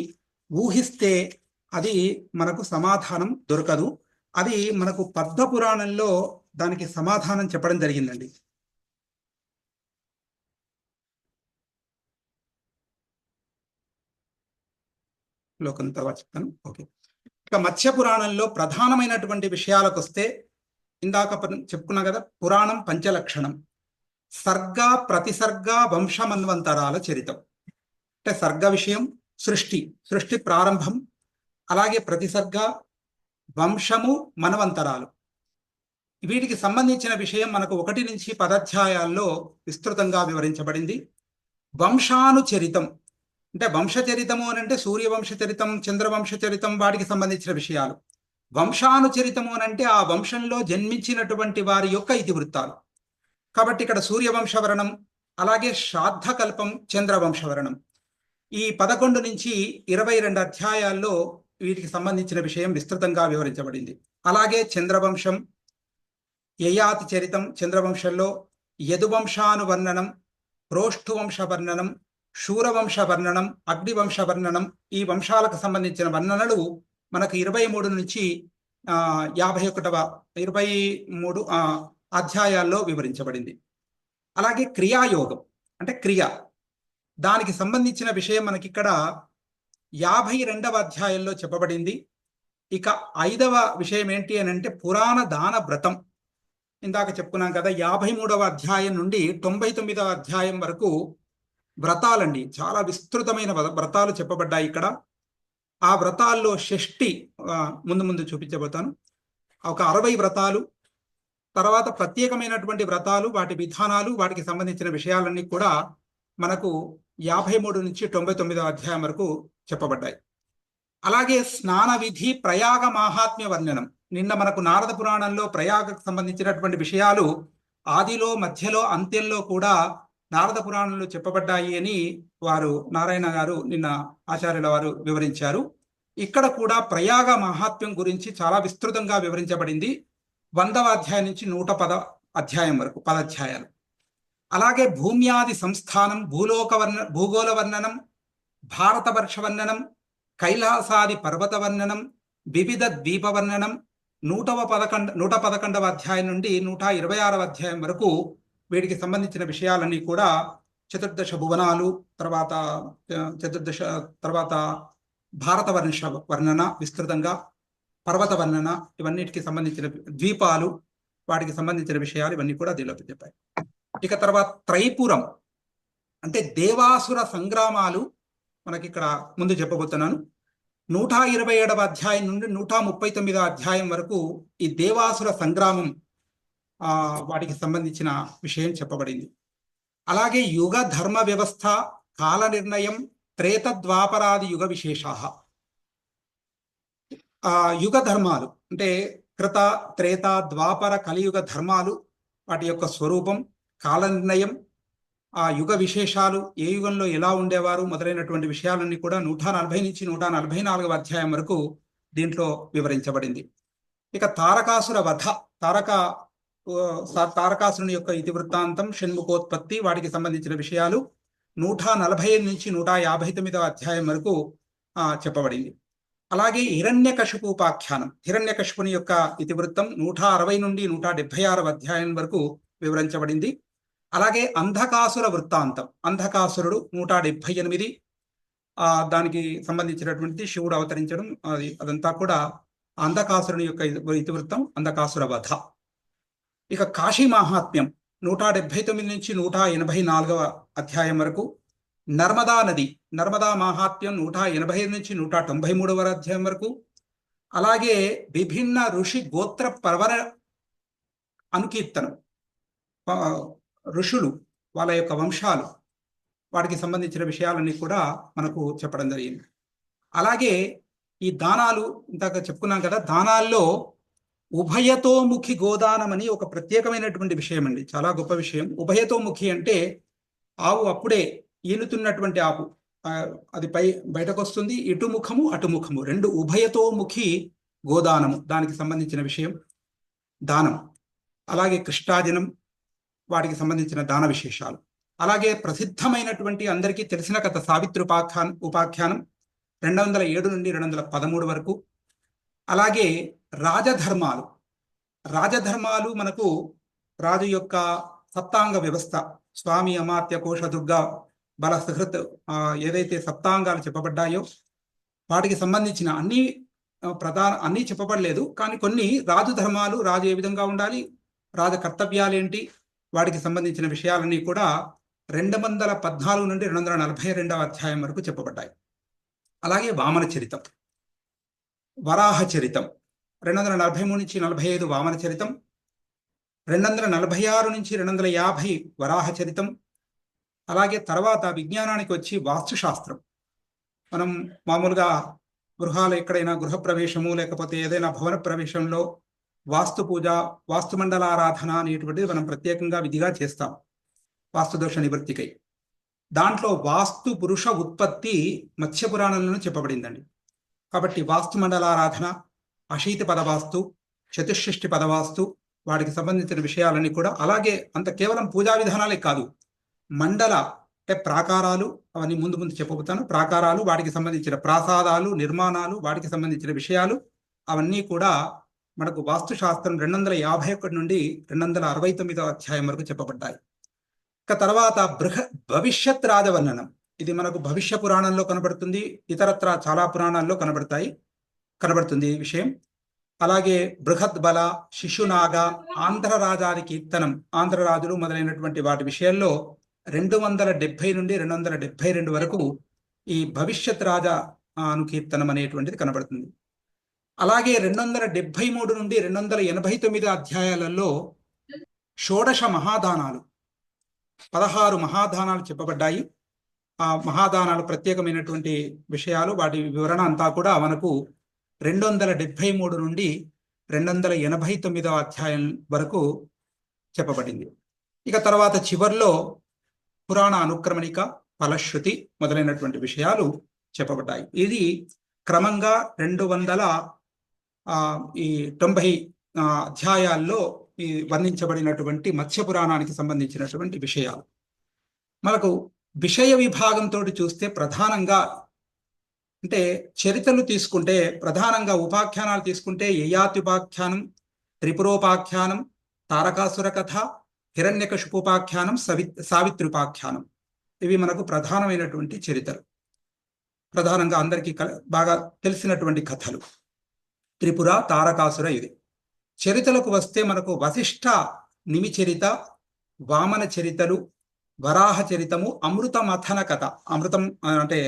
ఊహిస్తే అది మనకు సమాధానం దొరకదు. అది మనకు పద్మ పురాణంలో దానికి సమాధానం చెప్పడం జరిగిందండి. లోకంత చెప్తాను. ఓకే. ఇక మత్స్య పురాణంలో ప్రధానమైనటువంటి విషయాలకు వస్తే, ఇందాక చెప్పుకున్నా కదా, పురాణం పంచలక్షణం. సర్గ ప్రతిసర్గ వంశమన్వంతరాల చరితం. అంటే సర్గ విషయం సృష్టి ప్రారంభం, అలాగే ప్రతిసర్గ, వంశము, మన్వంతరాలు, వీటికి సంబంధించిన విషయం మనకు 1 నుంచి 10 అధ్యాయాల్లో విస్తృతంగా వివరించబడింది. వంశానుచరితం అంటే వంశచరితము అని అంటే సూర్యవంశచరితం, చంద్రవంశచరితం, వాటికి సంబంధించిన విషయాలు. వంశానుచరితము అని అంటే ఆ వంశంలో జన్మించినటువంటి వారి యొక్క ఇతివృత్తాలు. కాబట్టి ఇక్కడ సూర్యవంశవర్ణం, అలాగే శ్రాద్ధకల్పం, చంద్రవంశవర్ణం, ఈ 11 నుంచి 22 అధ్యాయాల్లో వీటికి సంబంధించిన విషయం విస్తృతంగా వివరించబడింది. అలాగే చంద్రవంశం, యయాతి చరితం, చంద్రవంశంలో యదువంశానువర్ణనం, ప్రోష్ఠువంశ వర్ణనం, శూరవంశ వర్ణనం, అగ్నివంశ వర్ణనం, ఈ వంశాలకు సంబంధించిన వర్ణనలు మనకు 23 నుంచి 23 అధ్యాయాల్లో వివరించబడింది. అలాగే క్రియాయోగం అంటే క్రియ, దానికి సంబంధించిన విషయం మనకి ఇక్కడ 52వ అధ్యాయంలో చెప్పబడింది. ఇక 5వ విషయం ఏంటి అని అంటే పురాణ దాన వ్రతం. ఇందాక చెప్పుకున్నాం కదా, 53వ అధ్యాయం నుండి 99వ అధ్యాయం వరకు వ్రతాలండి. చాలా విస్తృతమైన వ్రతాలు చెప్పబడ్డాయి ఇక్కడ. ఆ వ్రతాల్లో షష్ఠి ముందు చూపించబోతాను. ఒక 60 వ్రతాలు, తర్వాత ప్రత్యేకమైనటువంటి వ్రతాలు, వాటి విధానాలు, వాటికి సంబంధించిన విషయాలన్నీ కూడా మనకు 53 నుంచి 99వ అధ్యాయం వరకు చెప్పబడ్డాయి. అలాగే స్నాన విధి, ప్రయాగ మాహాత్మ్య వర్ణనం. నిన్న మనకు నారద పురాణంలో ప్రయాగకు సంబంధించినటువంటి విషయాలు ఆదిలో, మధ్యలో, అంత్యంలో కూడా నారద పురాణంలో చెప్పబడ్డాయి అని వారు నారాయణ గారు నిన్న ఆచార్యుల వారు వివరించారు. ఇక్కడ కూడా ప్రయాగ మహాత్మ్యం గురించి చాలా విస్తృతంగా వివరించబడింది. 100వ అధ్యాయం నుంచి 110 అధ్యాయం వరకు 10 అధ్యాయాలు. అలాగే భూమ్యాది సంస్థానం, భూగోళ వర్ణనం, భారతవర్ష వర్ణనం, కైలాసాది పర్వత వర్ణనం, వివిధ ద్వీప వర్ణనం, 111వ అధ్యాయం నుండి 126వ అధ్యాయం వరకు వీటికి సంబంధించిన విషయాలన్నీ కూడా చతుర్దశ భువనాలు, తర్వాత భారత వర్ణన విస్తృతంగా, పర్వత వర్ణన, ఇవన్నిటికి సంబంధించిన ద్వీపాలు, వాటికి సంబంధించిన విషయాలు ఇవన్నీ కూడా దీనిలో చెప్పాయి. ఇక తర్వాత త్రైపురం అంటే దేవాసుర సంగ్రామాలు మనకి ఇక్కడ ముందు చెప్పబోతున్నాను. 127వ అధ్యాయం నుండి 139వ అధ్యాయం వరకు ఈ దేవాసుర సంగ్రామం వాటికి సంబంధించిన విషయం చెప్పబడింది. అలాగే యుగ ధర్మ వ్యవస్థ, కాల నిర్ణయం, త్రేత ద్వాపరాది యుగ విశేషాః. యుగ ధర్మాలు అంటే కృత, త్రేత, ద్వాపర, కలియుగ ధర్మాలు, వాటి యొక్క స్వరూపం, కాల నిర్ణయం, ఆ యుగ విశేషాలు, ఏ యుగంలో ఎలా ఉండేవారు మొదలైనటువంటి విషయాలన్నీ కూడా 140 నుంచి 144వ అధ్యాయం వరకు దీంట్లో వివరించబడింది. ఇక తారకాసుర వధ, తారకాసురుని యొక్క ఇతివృత్తాంతం, షణ్ముఖోత్పత్తి, వాటికి సంబంధించిన విషయాలు 145 నుంచి 159వ అధ్యాయం వరకు చెప్పబడింది. అలాగే హిరణ్యకశిపు ఉపాఖ్యానం, హిరణ్యకశిపుని యొక్క ఇతివృత్తం 160 నుండి 176వ అధ్యాయం వరకు వివరించబడింది. అలాగే అంధకాసుర వృత్తాంతం, అంధకాసురుడు 178, దానికి సంబంధించినటువంటి శివుడు అవతరించడం, అదంతా కూడా అంధకాసురుని యొక్క ఇతివృత్తం, అంధకాసుర వధ. ఇక కాశీ మహాత్మ్యం 179 నుంచి 184వ అధ్యాయం వరకు. నర్మదా నది, నర్మదా మహాత్మ్యం 180 నుంచి 193వ అధ్యాయం వరకు. అలాగే విభిన్న ఋషి గోత్ర పర్వర అనుకీర్తనం, ఋషులు వాళ్ళ యొక్క వంశాలు, వాటికి సంబంధించిన విషయాలన్నీ కూడా మనకు చెప్పడం జరిగింది. అలాగే ఈ దానాలు ఇందాక చెప్పుకున్నాం కదా, దానాల్లో ఉభయతోముఖి గోదానం అని ఒక ప్రత్యేకమైనటువంటి విషయం అండి, చాలా గొప్ప విషయం. ఉభయతోముఖి అంటే ఆవు అప్పుడే ఈనుతున్నటువంటి ఆవు, అది బయటకు వస్తుంది, ఇటుముఖము అటుముఖము, రెండు ఉభయతోముఖి గోదానము, దానికి సంబంధించిన విషయం దానం. అలాగే కృష్ణాదినం, వాటికి సంబంధించిన దాన విశేషాలు. అలాగే ప్రసిద్ధమైనటువంటి అందరికీ తెలిసిన కథ సావిత్రి ఉపాఖ్యానం 207 నుండి 213 వరకు. అలాగే రాజధర్మాలు. రాజధర్మాలు మనకు రాజు యొక్క సప్తాంగ వ్యవస్థ, స్వామి, అమాత్య, కోశ, దుర్గా, బల, సుహృత్ ఏదైతే సప్తాంగాలు చెప్పబడ్డాయో వాటికి సంబంధించిన అన్నీ చెప్పబడలేదు, కానీ కొన్ని రాజు ధర్మాలు, రాజు ఏ విధంగా ఉండాలి, రాజ కర్తవ్యాలు ఏంటి, వాటికి సంబంధించిన విషయాలన్నీ కూడా 214 నుండి 242వ అధ్యాయం వరకు చెప్పబడ్డాయి. అలాగే వామన చరితం, వరాహ చరితం 243 నుంచి 45 వామన చరితం, 246 నుంచి 250 వరాహ చరితం. అలాగే తర్వాత విజ్ఞానానికి వచ్చి వాస్తుశాస్త్రం. మనం మామూలుగా గృహాలు ఎక్కడైనా గృహప్రవేశము లేకపోతే ఏదైనా భవన ప్రవేశంలో వాస్తు పూజ, వాస్తు మండలారాధన అనేటువంటిది మనం ప్రత్యేకంగా విధిగా చేస్తాం వాస్తుదోష నివృత్తికై. దాంట్లో వాస్తు పురుష ఉత్పత్తి మత్స్య పురాణంలోనూ చెప్పబడిందండి. కాబట్టి వాస్తు మండలారాధన, అశీతి పదవాస్తు, చతుషష్ఠి పదవాస్తు, వాటికి సంబంధించిన విషయాలన్నీ కూడా. అలాగే అంత కేవలం పూజా విధానాలే కాదు, మండల అంటే ప్రాకారాలు, అవన్నీ ముందు ముందు చెప్పబోతాను. ప్రాకారాలు, వాటికి సంబంధించిన ప్రాసాదాలు, నిర్మాణాలు, వాటికి సంబంధించిన విషయాలు అవన్నీ కూడా మనకు వాస్తుశాస్త్రం 251 నుండి 269వ అధ్యాయం వరకు చెప్పబడ్డాయి. ఇక తర్వాత భవిష్యత్ రాజవర్ణనం. ఇది మనకు భవిష్య పురాణంలో కనబడుతుంది, ఇతరత్ర చాలా పురాణాల్లో కనబడుతుంది ఈ విషయం. అలాగే బృహద్బల, శిశునాగ, ఆంధ్రరాజాది కీర్తనం, ఆంధ్రరాజులు మొదలైనటువంటి వాటి విషయంలో 270 నుండి 272 వరకు ఈ భవిష్యత్ రాజా అనుకీర్తనం అనేటువంటిది కనబడుతుంది. అలాగే 273 నుండి 289 అధ్యాయాలలో షోడశ మహాదానాలు, 16 మహాదానాలు చెప్పబడ్డాయి. ఆ మహాదానాలు ప్రత్యేకమైనటువంటి విషయాలు, వాటి వివరణ అంతా కూడా మనకు 273 నుండి 289వ అధ్యాయం వరకు చెప్పబడింది. ఇక తర్వాత చివర్లో పురాణ అనుక్రమణిక, ఫలశ్రుతి మొదలైనటువంటి విషయాలు చెప్పబడ్డాయి. ఇది క్రమంగా 290 అధ్యాయాల్లో ఈ వర్ణించబడినటువంటి మత్స్య పురాణానికి సంబంధించినటువంటి విషయాలు. మనకు విషయ విభాగంతో చూస్తే ప్రధానంగా అంటే చరిత్రలు తీసుకుంటే, ప్రధానంగా ఉపాఖ్యానాలు తీసుకుంటే యయాత్యుపాఖ్యానం, త్రిపురోపాఖ్యానం, తారకాసుర కథ, హిరణ్యకశిపోపాఖ్యానం, సావిత్రుపాఖ్యానం, ఇవి మనకు ప్రధానమైనటువంటి చరిత్రలు. ప్రధానంగా అందరికీ బాగా తెలిసినటువంటి కథలు త్రిపుర, తారకాసుర. ఇది చరిత్రలకు వస్తే మనకు వశిష్ఠ నిమిచరిత, వామన చరితలు, వరాహ చరితము, అమృత మథన కథ. అమృతం అంటే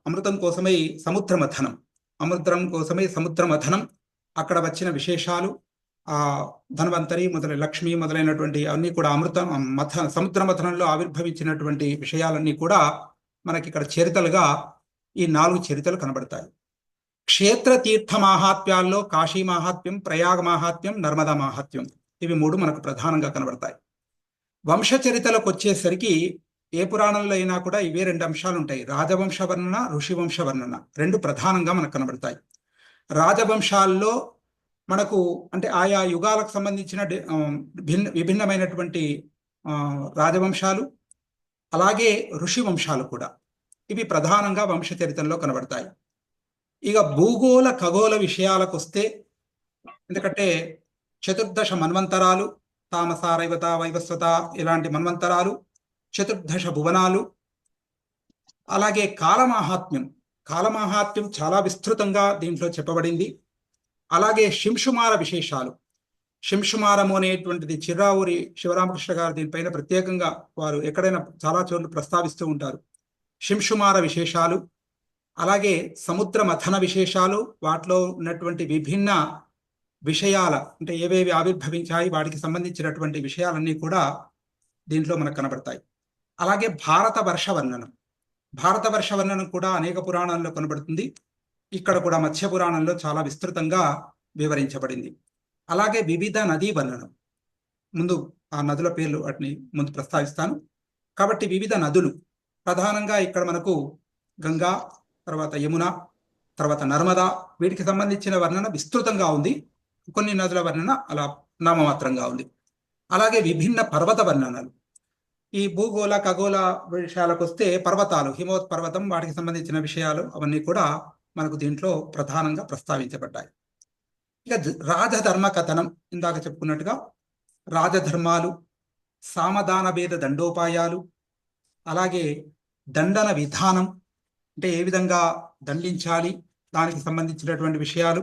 అమృతం కోసమై సముద్ర మథనం, అమృతం కోసమై సముద్ర మథనం, అక్కడ వచ్చిన విశేషాలు, ధన్వంతరి లక్ష్మి మొదలైనటువంటి అన్నీ కూడా సముద్ర మథనంలో ఆవిర్భవించినటువంటి విషయాలన్నీ కూడా మనకి ఇక్కడ చరితలుగా ఈ 4 చరితలు కనబడతాయి. క్షేత్ర తీర్థ మాహాత్మ్యాల్లో కాశీ మాహాత్మ్యం, ప్రయాగ మాహాత్మ్యం, నర్మదా మాహాత్మ్యం, ఇవి 3 మనకు ప్రధానంగా కనబడతాయి. వంశ చరితలకు వచ్చేసరికి ఏ పురాణంలో అయినా కూడా ఇవే 2 అంశాలు ఉంటాయి. రాజవంశ వర్ణన, ఋషివంశ వర్ణన, 2 ప్రధానంగా మనకు కనబడతాయి. రాజవంశాల్లో మనకు అంటే ఆయా యుగాలకు సంబంధించిన విభిన్నమైనటువంటి రాజవంశాలు, అలాగే ఋషి వంశాలు కూడా, ఇవి ప్రధానంగా వంశ చరిత్రలో కనబడతాయి. ఇక భూగోళ ఖగోళ విషయాలకు వస్తే, ఎందుకంటే 14 మన్వంతరాలు, తామస, రైవత, వైవస్వత ఇలాంటి మన్వంతరాలు, 14 భువనాలు, అలాగే కాలమాహాత్మ్యం చాలా విస్తృతంగా దీంట్లో చెప్పబడింది. అలాగే శింషుమార విశేషాలు. శింషుమారము అనేటువంటిది చిర్రావూరి శివరామకృష్ణ గారు దీనిపైన ప్రత్యేకంగా వారు ఎక్కడైనా చాలా చోట్ల ప్రస్తావిస్తూ ఉంటారు. శింషుమార విశేషాలు, అలాగే సముద్ర మథన విశేషాలు, వాటిలో ఉన్నటువంటి విభిన్న విషయాల అంటే ఏవేవి ఆవిర్భవించాయి వాటికి సంబంధించినటువంటి విషయాలన్నీ కూడా దీంట్లో మనకు కనబడతాయి. అలాగే భారత వర్ష వర్ణనం కూడా అనేక పురాణాల్లో కనబడుతుంది. ఇక్కడ కూడా మత్స్య పురాణంలో చాలా విస్తృతంగా వివరించబడింది. అలాగే వివిధ నదీ వర్ణనం, ముందు ఆ నదుల పేర్లు వాటిని ముందు ప్రస్తావిస్తాను. కాబట్టి వివిధ నదులు ప్రధానంగా ఇక్కడ మనకు గంగా, తర్వాత యమున, తర్వాత నర్మదా, వీటికి సంబంధించిన వర్ణన విస్తృతంగా ఉంది. కొన్ని నదుల వర్ణన అలా నామమాత్రంగా ఉంది. అలాగే విభిన్న పర్వత వర్ణనలు, ఈ భూగోళ ఖగోళ విషయాలకు వస్తే పర్వతాలు, హిమోత్పర్వతం, వాటికి సంబంధించిన విషయాలు అవన్నీ కూడా మనకు దీంట్లో ప్రధానంగా ప్రస్తావించబడ్డాయి. ఇక రాజధర్మ కథనం, ఇందాక చెప్పుకున్నట్టుగా రాజధర్మాలు, సామదాన భేద దండోపాయాలు, అలాగే దండన విధానం, అంటే ఏ విధంగా దండించాలి దానికి సంబంధించినటువంటి విషయాలు,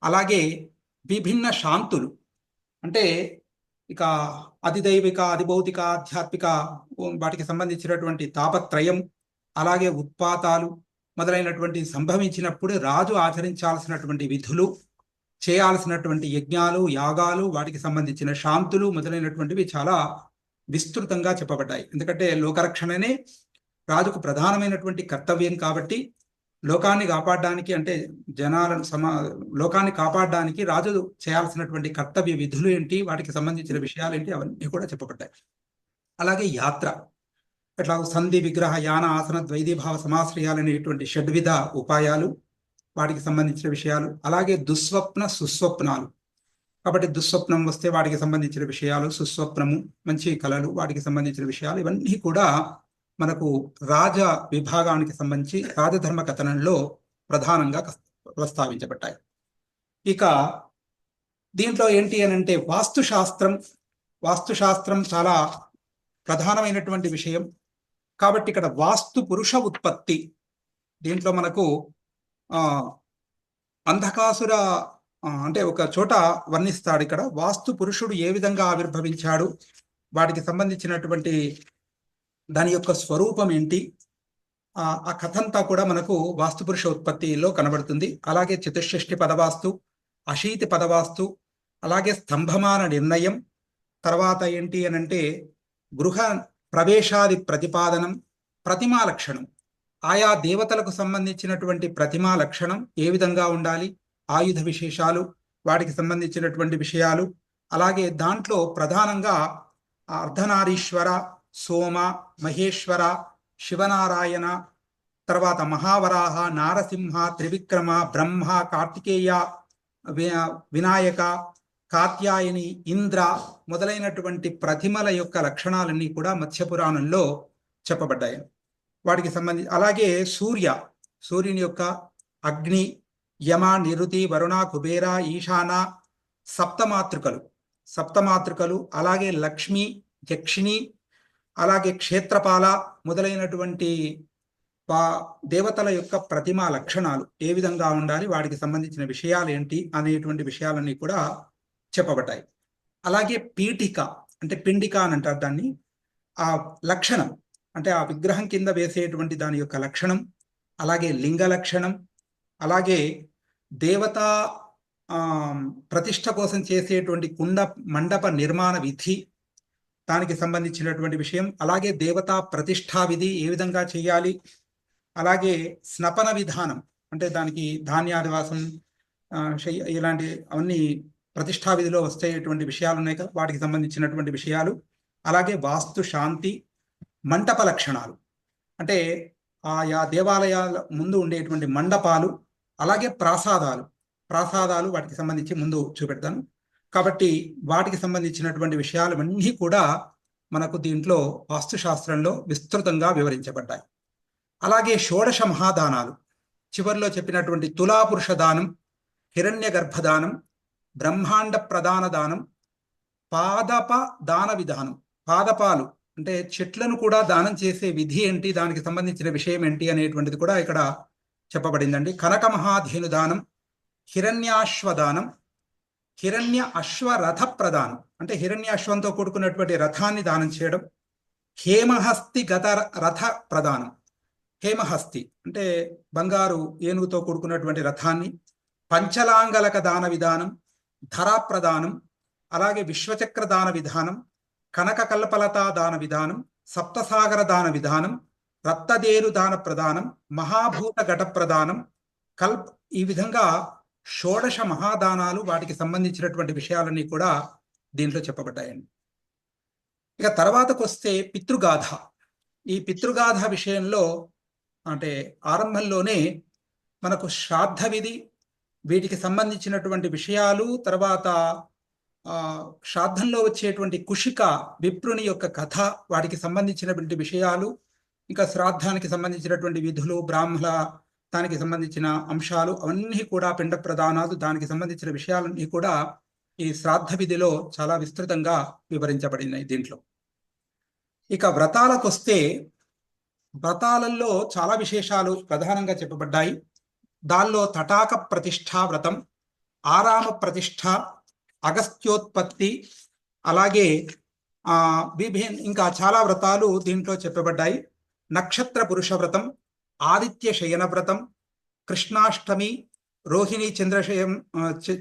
అలాగే విభిన్న శాంతులు, అంటే ఇక అధిదైవిక, అధిభౌతిక, ఆధ్యాత్మిక వాటికి సంబంధించినటువంటి తాపత్రయం, అలాగే ఉత్పాతాలు మొదలైనటువంటి సంభవించినప్పుడు రాజు ఆచరించాల్సినటువంటి విధులు, చేయాల్సినటువంటి యజ్ఞాలు, యాగాలు, వాటికి సంబంధించిన శాంతులు మొదలైనటువంటివి చాలా విస్తృతంగా చెప్పబడ్డాయి. ఎందుకంటే లోకరక్షణనే రాజుకు ప్రధానమైనటువంటి కర్తవ్యం కాబట్టి లోకాన్ని కాపాడడానికి, అంటే జనాలను లోకాన్ని కాపాడడానికి రాజు చేయాల్సినటువంటి కర్తవ్య విధులు ఏంటి, వాటికి సంబంధించిన విషయాలు ఏంటి, అవన్నీ కూడా చెప్పబడ్డాయి. అలాగే యాత్ర, అట్లా సంధి, విగ్రహ, యాన, ఆసన, ద్వైదీభావ సమాశ్రయాలనేటువంటి షడ్విధ ఉపాయాలు, వాటికి సంబంధించిన విషయాలు, అలాగే దుస్వప్న, సుస్వప్నాలు. కాబట్టి దుస్వప్నం వస్తే వాటికి సంబంధించిన విషయాలు, సుస్వప్నము మంచి కళలు, వాటికి సంబంధించిన విషయాలు, ఇవన్నీ కూడా మనకు రాజ విభాగానికి సంబంధించి రాజధర్మ కథనంలో ప్రధానంగా ప్రస్తావించబడ్డాయి. ఇక దీంట్లో ఏంటి అని అంటే వాస్తుశాస్త్రం. వాస్తుశాస్త్రం చాలా ప్రధానమైనటువంటి విషయం కాబట్టి ఇక్కడ వాస్తు పురుష ఉత్పత్తి, దీంట్లో మనకు అంధకాసుర అంటే ఒక చోట వర్ణిస్తాడు. ఇక్కడ వాస్తు పురుషుడు ఏ విధంగా ఆవిర్భవించాడు, వాటికి సంబంధించినటువంటి దాని యొక్క స్వరూపం ఏంటి, ఆ కథంతా కూడా మనకు వాస్తు పురుష ఉత్పత్తిలో కనబడుతుంది. అలాగే చతుషష్ఠి పదవాస్తు, అశీతి పదవాస్తు, అలాగే స్తంభమాన నిర్ణయం, తర్వాత ఏంటి అని అంటే గృహ ప్రవేశాది ప్రతిపాదనం, ప్రతిమా లక్షణం, ఆయా దేవతలకు సంబంధించినటువంటి ప్రతిమా లక్షణం ఏ విధంగా ఉండాలి, ఆయుధ విశేషాలు, వాటికి సంబంధించినటువంటి విషయాలు, అలాగే దాంట్లో ప్రధానంగా అర్ధనారీశ్వర, సోమ, మహేశ్వర, శివనారాయణ, తర్వాత మహావరాహ, నారసింహ, త్రివిక్రమ, బ్రహ్మ, కార్తికేయ, వినాయక, కాత్యాయని, ఇంద్ర మొదలైనటువంటి ప్రతిమల యొక్క లక్షణాలన్నీ కూడా మత్స్యపురాణంలో చెప్పబడ్డాయి. వాటికి సంబంధించి అలాగే సూర్యుని యొక్క అగ్ని, యమ, నిరుతి, వరుణ, కుబేర, ఈశాన, సప్తమాతృకలు, అలాగే లక్ష్మి, యక్షిణి, అలాగే క్షేత్రపాల మొదలైనటువంటి దేవతల యొక్క ప్రతిమా లక్షణాలు ఏ విధంగా ఉండాలి, వాటికి సంబంధించిన విషయాలు ఏంటి అనేటువంటి విషయాలన్నీ కూడా చెప్పబడ్డాయి. అలాగే పీఠిక, అంటే పిండిక అని అంటారు దాన్ని, ఆ లక్షణం అంటే ఆ విగ్రహం కింద వేసేటువంటి దాని యొక్క లక్షణం, అలాగే లింగ లక్షణం, అలాగే దేవతా ప్రతిష్ట కోసం చేసేటువంటి కుండ మండప నిర్మాణ విధి, దానికి సంబంధించినటువంటి విషయం, అలాగే దేవతా ప్రతిష్ఠా విధి ఏ విధంగా చేయాలి, అలాగే స్నపన విధానం, అంటే దానికి ధాన్యాదివాసం ఇలాంటి అవన్నీ ప్రతిష్ఠా విధిలో వచ్చేటువంటి విషయాలు ఉన్నాయి కదా, వాటికి సంబంధించినటువంటి విషయాలు, అలాగే వాస్తు శాంతి, మంటప లక్షణాలు, అంటే ఆయా దేవాలయాల ముందు ఉండేటువంటి మండపాలు, అలాగే ప్రాసాదాలు వాటికి సంబంధించి ముందు చూపెడతాను. కాబట్టి వాటికి సంబంధించినటువంటి విషయాలు అన్నీ కూడా మనకు దీంట్లో వాస్తుశాస్త్రంలో విస్తృతంగా వివరించబడ్డాయి. అలాగే షోడశ మహాదానాలు, చివరిలో చెప్పినటువంటి తులాపురుష దానం, హిరణ్య గర్భదానం, బ్రహ్మాండ ప్రధాన దానం, పాదప దాన విధానం, పాదపాలు అంటే చెట్లను కూడా దానం చేసే విధి ఏంటి, దానికి సంబంధించిన విషయం ఏంటి అనేటువంటిది కూడా ఇక్కడ చెప్పబడిందండి. కనక మహాధేను దానం, హిరణ్యాశ్వదానం, హిరణ్య అశ్వరథ ప్రదానం, అంటే హిరణ్యాశ్వంతో కూడుకున్నటువంటి రథాన్ని దానం చేయడం, హేమహస్తి గత రథ ప్రదానం, హేమహస్తి అంటే బంగారు ఏనుగుతో కూడుకున్నటువంటి రథాన్ని, పంచలాంగలక దాన విధానం, ధరా ప్రదానం, అలాగే విశ్వచక్ర దాన విధానం, కనక కల్పలతా దాన విధానం, సప్తసాగర దాన విధానం, రక్తదేరు దాన ప్రదానం, మహాభూత ఘట ప్రదానం, ఈ విధంగా షోడశ మహాదానాలు, వాటికి సంబంధించినటువంటి విషయాలన్నీ కూడా దీంట్లో చెప్పబడ్డాయండి. ఇక తర్వాతకు వస్తే పితృగాథ. ఈ పితృగాథ విషయంలో అంటే ఆరంభంలోనే మనకు శ్రాద్ధ విధి, వీటికి సంబంధించినటువంటి విషయాలు, తర్వాత శ్రాద్ధంలో వచ్చేటువంటి కుషిక విప్రుని యొక్క కథ, వాటికి సంబంధించినటువంటి విషయాలు, ఇంకా శ్రాద్ధానికి సంబంధించినటువంటి విధులు, బ్రాహ్మణ దానికి సంబంధించిన అంశాలు అవన్నీ కూడా, పిండ ప్రదానాలు దానికి సంబంధించిన విషయాలన్నీ కూడా ఈ శ్రాద్ధ విధిలో చాలా విస్తృతంగా వివరించబడినాయి దీంట్లో. ఇక వ్రతాలకు వస్తే, వ్రతాలలో చాలా విశేషాలు ప్రధానంగా చెప్పబడ్డాయి. దానిలో తటాక ప్రతిష్ఠా వ్రతం, ఆరామ ప్రతిష్ఠ, అగస్త్యోత్పత్తి, అలాగే ఇంకా చాలా వ్రతాలు దీంట్లో చెప్పబడ్డాయి. నక్షత్ర పురుష వ్రతం, ఆదిత్య శయన వ్రతం, కృష్ణాష్టమి, రోహిణి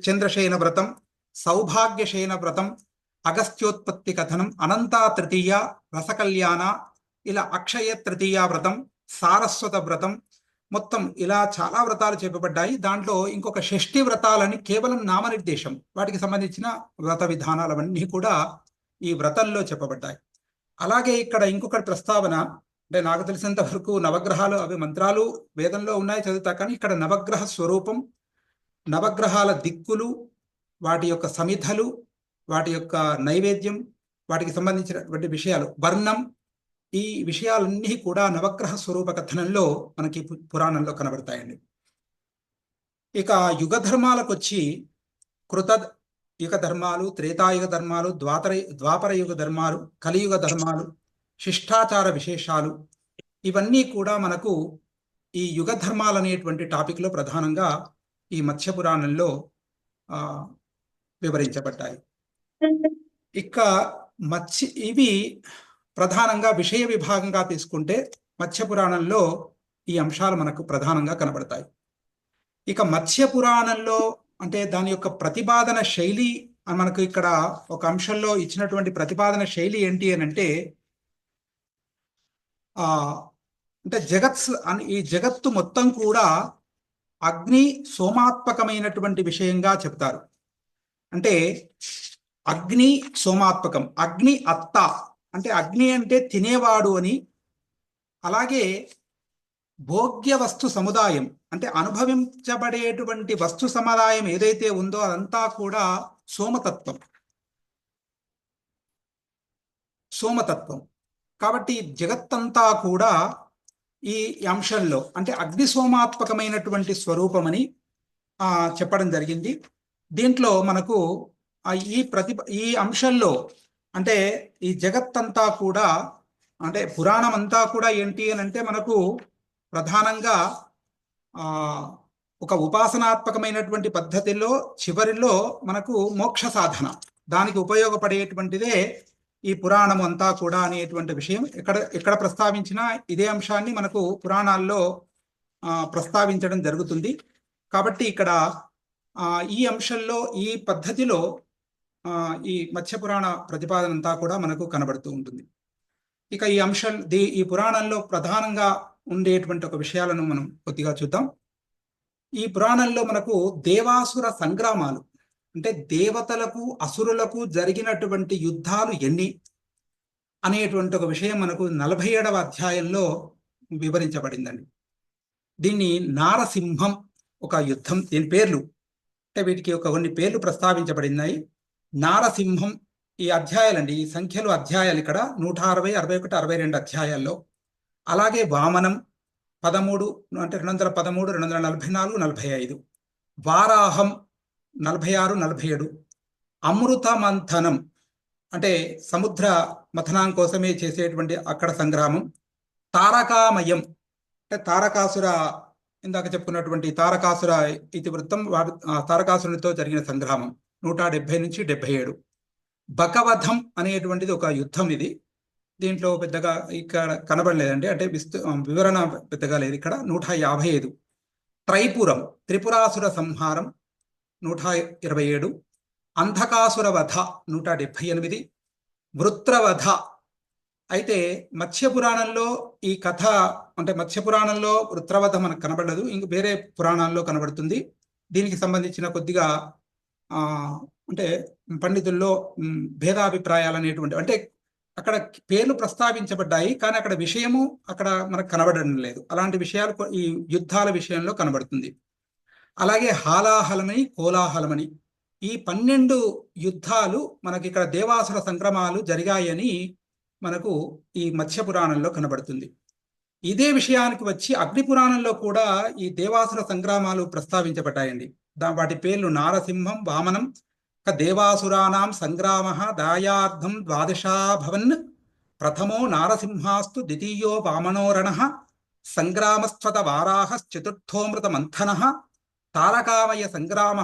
చంద్రశయన వ్రతం, సౌభాగ్య శయన వ్రతం, అగస్త్యోత్పత్తి కథనం, అనంతా తృతీయ, రసకల్యాణ, ఇలా అక్షయ తృతీయ వ్రతం, సారస్వత వ్రతం, మొత్తం ఇలా చాలా వ్రతాలు చెప్పబడ్డాయి. దాంట్లో ఇంకొక షష్ఠి వ్రతాలని కేవలం నామనిర్దేశం, వాటికి సంబంధించిన వ్రత విధానాలవన్నీ కూడా ఈ వ్రతంలో చెప్పబడ్డాయి. అలాగే ఇక్కడ ఇంకొక ప్రస్తావన, అంటే నాకు తెలిసినంత వరకు నవగ్రహాలు అవి మంత్రాలు వేదంలో ఉన్నాయి, చదువుతా, కానీ ఇక్కడ నవగ్రహ స్వరూపం, నవగ్రహాల దిక్కులు, వాటి యొక్క సమిధలు, వాటి యొక్క నైవేద్యం, వాటికి సంబంధించినటువంటి విషయాలు, వర్ణం, ఈ విషయాలన్నీ కూడా నవగ్రహ స్వరూప కథనంలో మనకి పురాణంలో కనబడతాయండి. ఇక యుగ ధర్మాలకు వచ్చి కృత యుగ ధర్మాలు, త్రేతాయుగ ధర్మాలు, ద్వాపర యుగ ధర్మాలు, కలియుగ ధర్మాలు, శిష్టాచార విశేషాలు, ఇవన్నీ కూడా మనకు ఈ యుగ ధర్మాలు అనేటువంటి టాపిక్లో ప్రధానంగా ఈ మత్స్య పురాణంలో వివరించబడ్డాయి. ఇక ఇవి ప్రధానంగా విషయ విభాగంగా తీసుకుంటే మత్స్య పురాణంలో ఈ అంశాలు మనకు ప్రధానంగా కనబడతాయి. ఇక మత్స్య పురాణంలో అంటే దాని యొక్క ప్రతిపాదన శైలి, మనకు ఇక్కడ ఒక అంశంలో ఇచ్చినటువంటి ప్రతిపాదన శైలి ఏంటి అని అంటే, అంటే ఈ జగత్తు మొత్తం కూడా అగ్ని సోమాత్మకమైనటువంటి విషయంగా చెప్తారు. అంటే అగ్ని సోమాత్మకం, అగ్ని అత్త అంటే అగ్ని అంటే తినేవాడు అని, అలాగే భోగ్య వస్తు సముదాయం అంటే అనుభవించబడేటువంటి వస్తు సముదాయం ఏదైతే ఉందో అదంతా కూడా సోమతత్వం. కాబట్టి జగత్తంతా కూడా ఈ అంశంలో అంటే అగ్ని సోమాత్మకమైనటువంటి స్వరూపమని చెప్పడం జరిగింది. దీంట్లో మనకు ఈ అంశంలో అంటే ఈ జగత్తంతా కూడా, అంటే పురాణం అంతా కూడా ఏంటి అని అంటే మనకు ప్రధానంగా ఒక ఉపాసనాత్మకమైనటువంటి పద్ధతిలో చివరిలో మనకు మోక్ష సాధన, దానికి ఉపయోగపడేటువంటిదే ఈ పురాణం అంతా కూడా అనేటువంటి విషయం ఎక్కడ ప్రస్తావించినా ఇదే అంశాన్ని మనకు పురాణాల్లో ప్రస్తావించడం జరుగుతుంది. కాబట్టి ఇక్కడ ఈ అంశంలో ఈ పద్ధతిలో ఈ మత్స్యపురాణ ప్రతిపాదన అంతా కూడా మనకు కనబడుతూ ఉంటుంది. ఇక ఈ పురాణంలో ప్రధానంగా ఉండేటువంటి ఒక విషయాలను మనం కొద్దిగా చూద్దాం. ఈ పురాణంలో మనకు దేవాసుర సంగ్రామాలు, అంటే దేవతలకు అసురులకు జరిగినటువంటి యుద్ధాలు ఎన్ని అనేటువంటి ఒక విషయం మనకు 47వ అధ్యాయంలో వివరించబడిందండి. దీన్ని నారసింహం ఒక యుద్ధం, దీని పేర్లు అంటే వీటికి కొన్ని పేర్లు ప్రస్తావించబడినాయి. నారసింహం ఈ అధ్యాయాలండి, ఈ సంఖ్యలో అధ్యాయాలు ఇక్కడ 160, 61, 62 అధ్యాయాల్లో. అలాగే వామనం 13 అంటే 213, 244, 45, వారాహం 46, 47, అమృత మంథనం అంటే సముద్ర మథనం కోసమే చేసేటువంటి అక్కడ సంగ్రామం, తారకామయం అంటే తారకాసుర, ఇందాక చెప్పుకున్నటువంటి తారకాసుర ఇతివృత్తం, తారకాసురునితో జరిగిన సంగ్రామం 170 నుంచి 77, బకవధం అనేటువంటిది ఒక యుద్ధం. ఇది దీంట్లో పెద్దగా ఇక్కడ కనబడలేదండి, అంటే వివరణ పెద్దగా లేదు ఇక్కడ. 155, త్రైపురం త్రిపురాసుర సంహారం 127, అంధకాసుర వధ 178, వృత్రవధ. అయితే మత్స్యపురాణంలో ఈ కథ అంటే మత్స్యపురాణంలో వృత్రవధ మనకు కనబడదు, ఇంక వేరే పురాణాల్లో కనబడుతుంది. దీనికి సంబంధించిన కొద్దిగా అంటే పండితుల్లో భేదాభిప్రాయాలు అనేటువంటి, అంటే అక్కడ పేర్లు ప్రస్తావించబడ్డాయి కానీ అక్కడ విషయము అక్కడ మనకు కనబడడం లేదు. అలాంటి విషయాలు ఈ యుద్ధాల విషయంలో కనబడుతుంది. అలాగే హాలాహలమని, కోలాహలమని ఈ 12 యుద్ధాలు మనకి ఇక్కడ దేవాసుర సంగ్రామాలు జరిగాయని మనకు ఈ మత్స్య పురాణంలో కనబడుతుంది. ఇదే విషయానికి వచ్చి అగ్ని పురాణంలో కూడా ఈ దేవాసుర సంగ్రామాలు ప్రస్తావించబడ్డాయండి. వాటి పేర్లు నారసింహం, వామనం. దేవాసురాణం సంగ్రామ దాయార్థం ద్వాదశాభవన్. ప్రథమో నారసింహాస్తు, ద్వితీయో వామనోరణ, సంగ్రామస్వత వారాహశ్చతుర్థోమృత మంథన, తారకామయ సంగ్రామ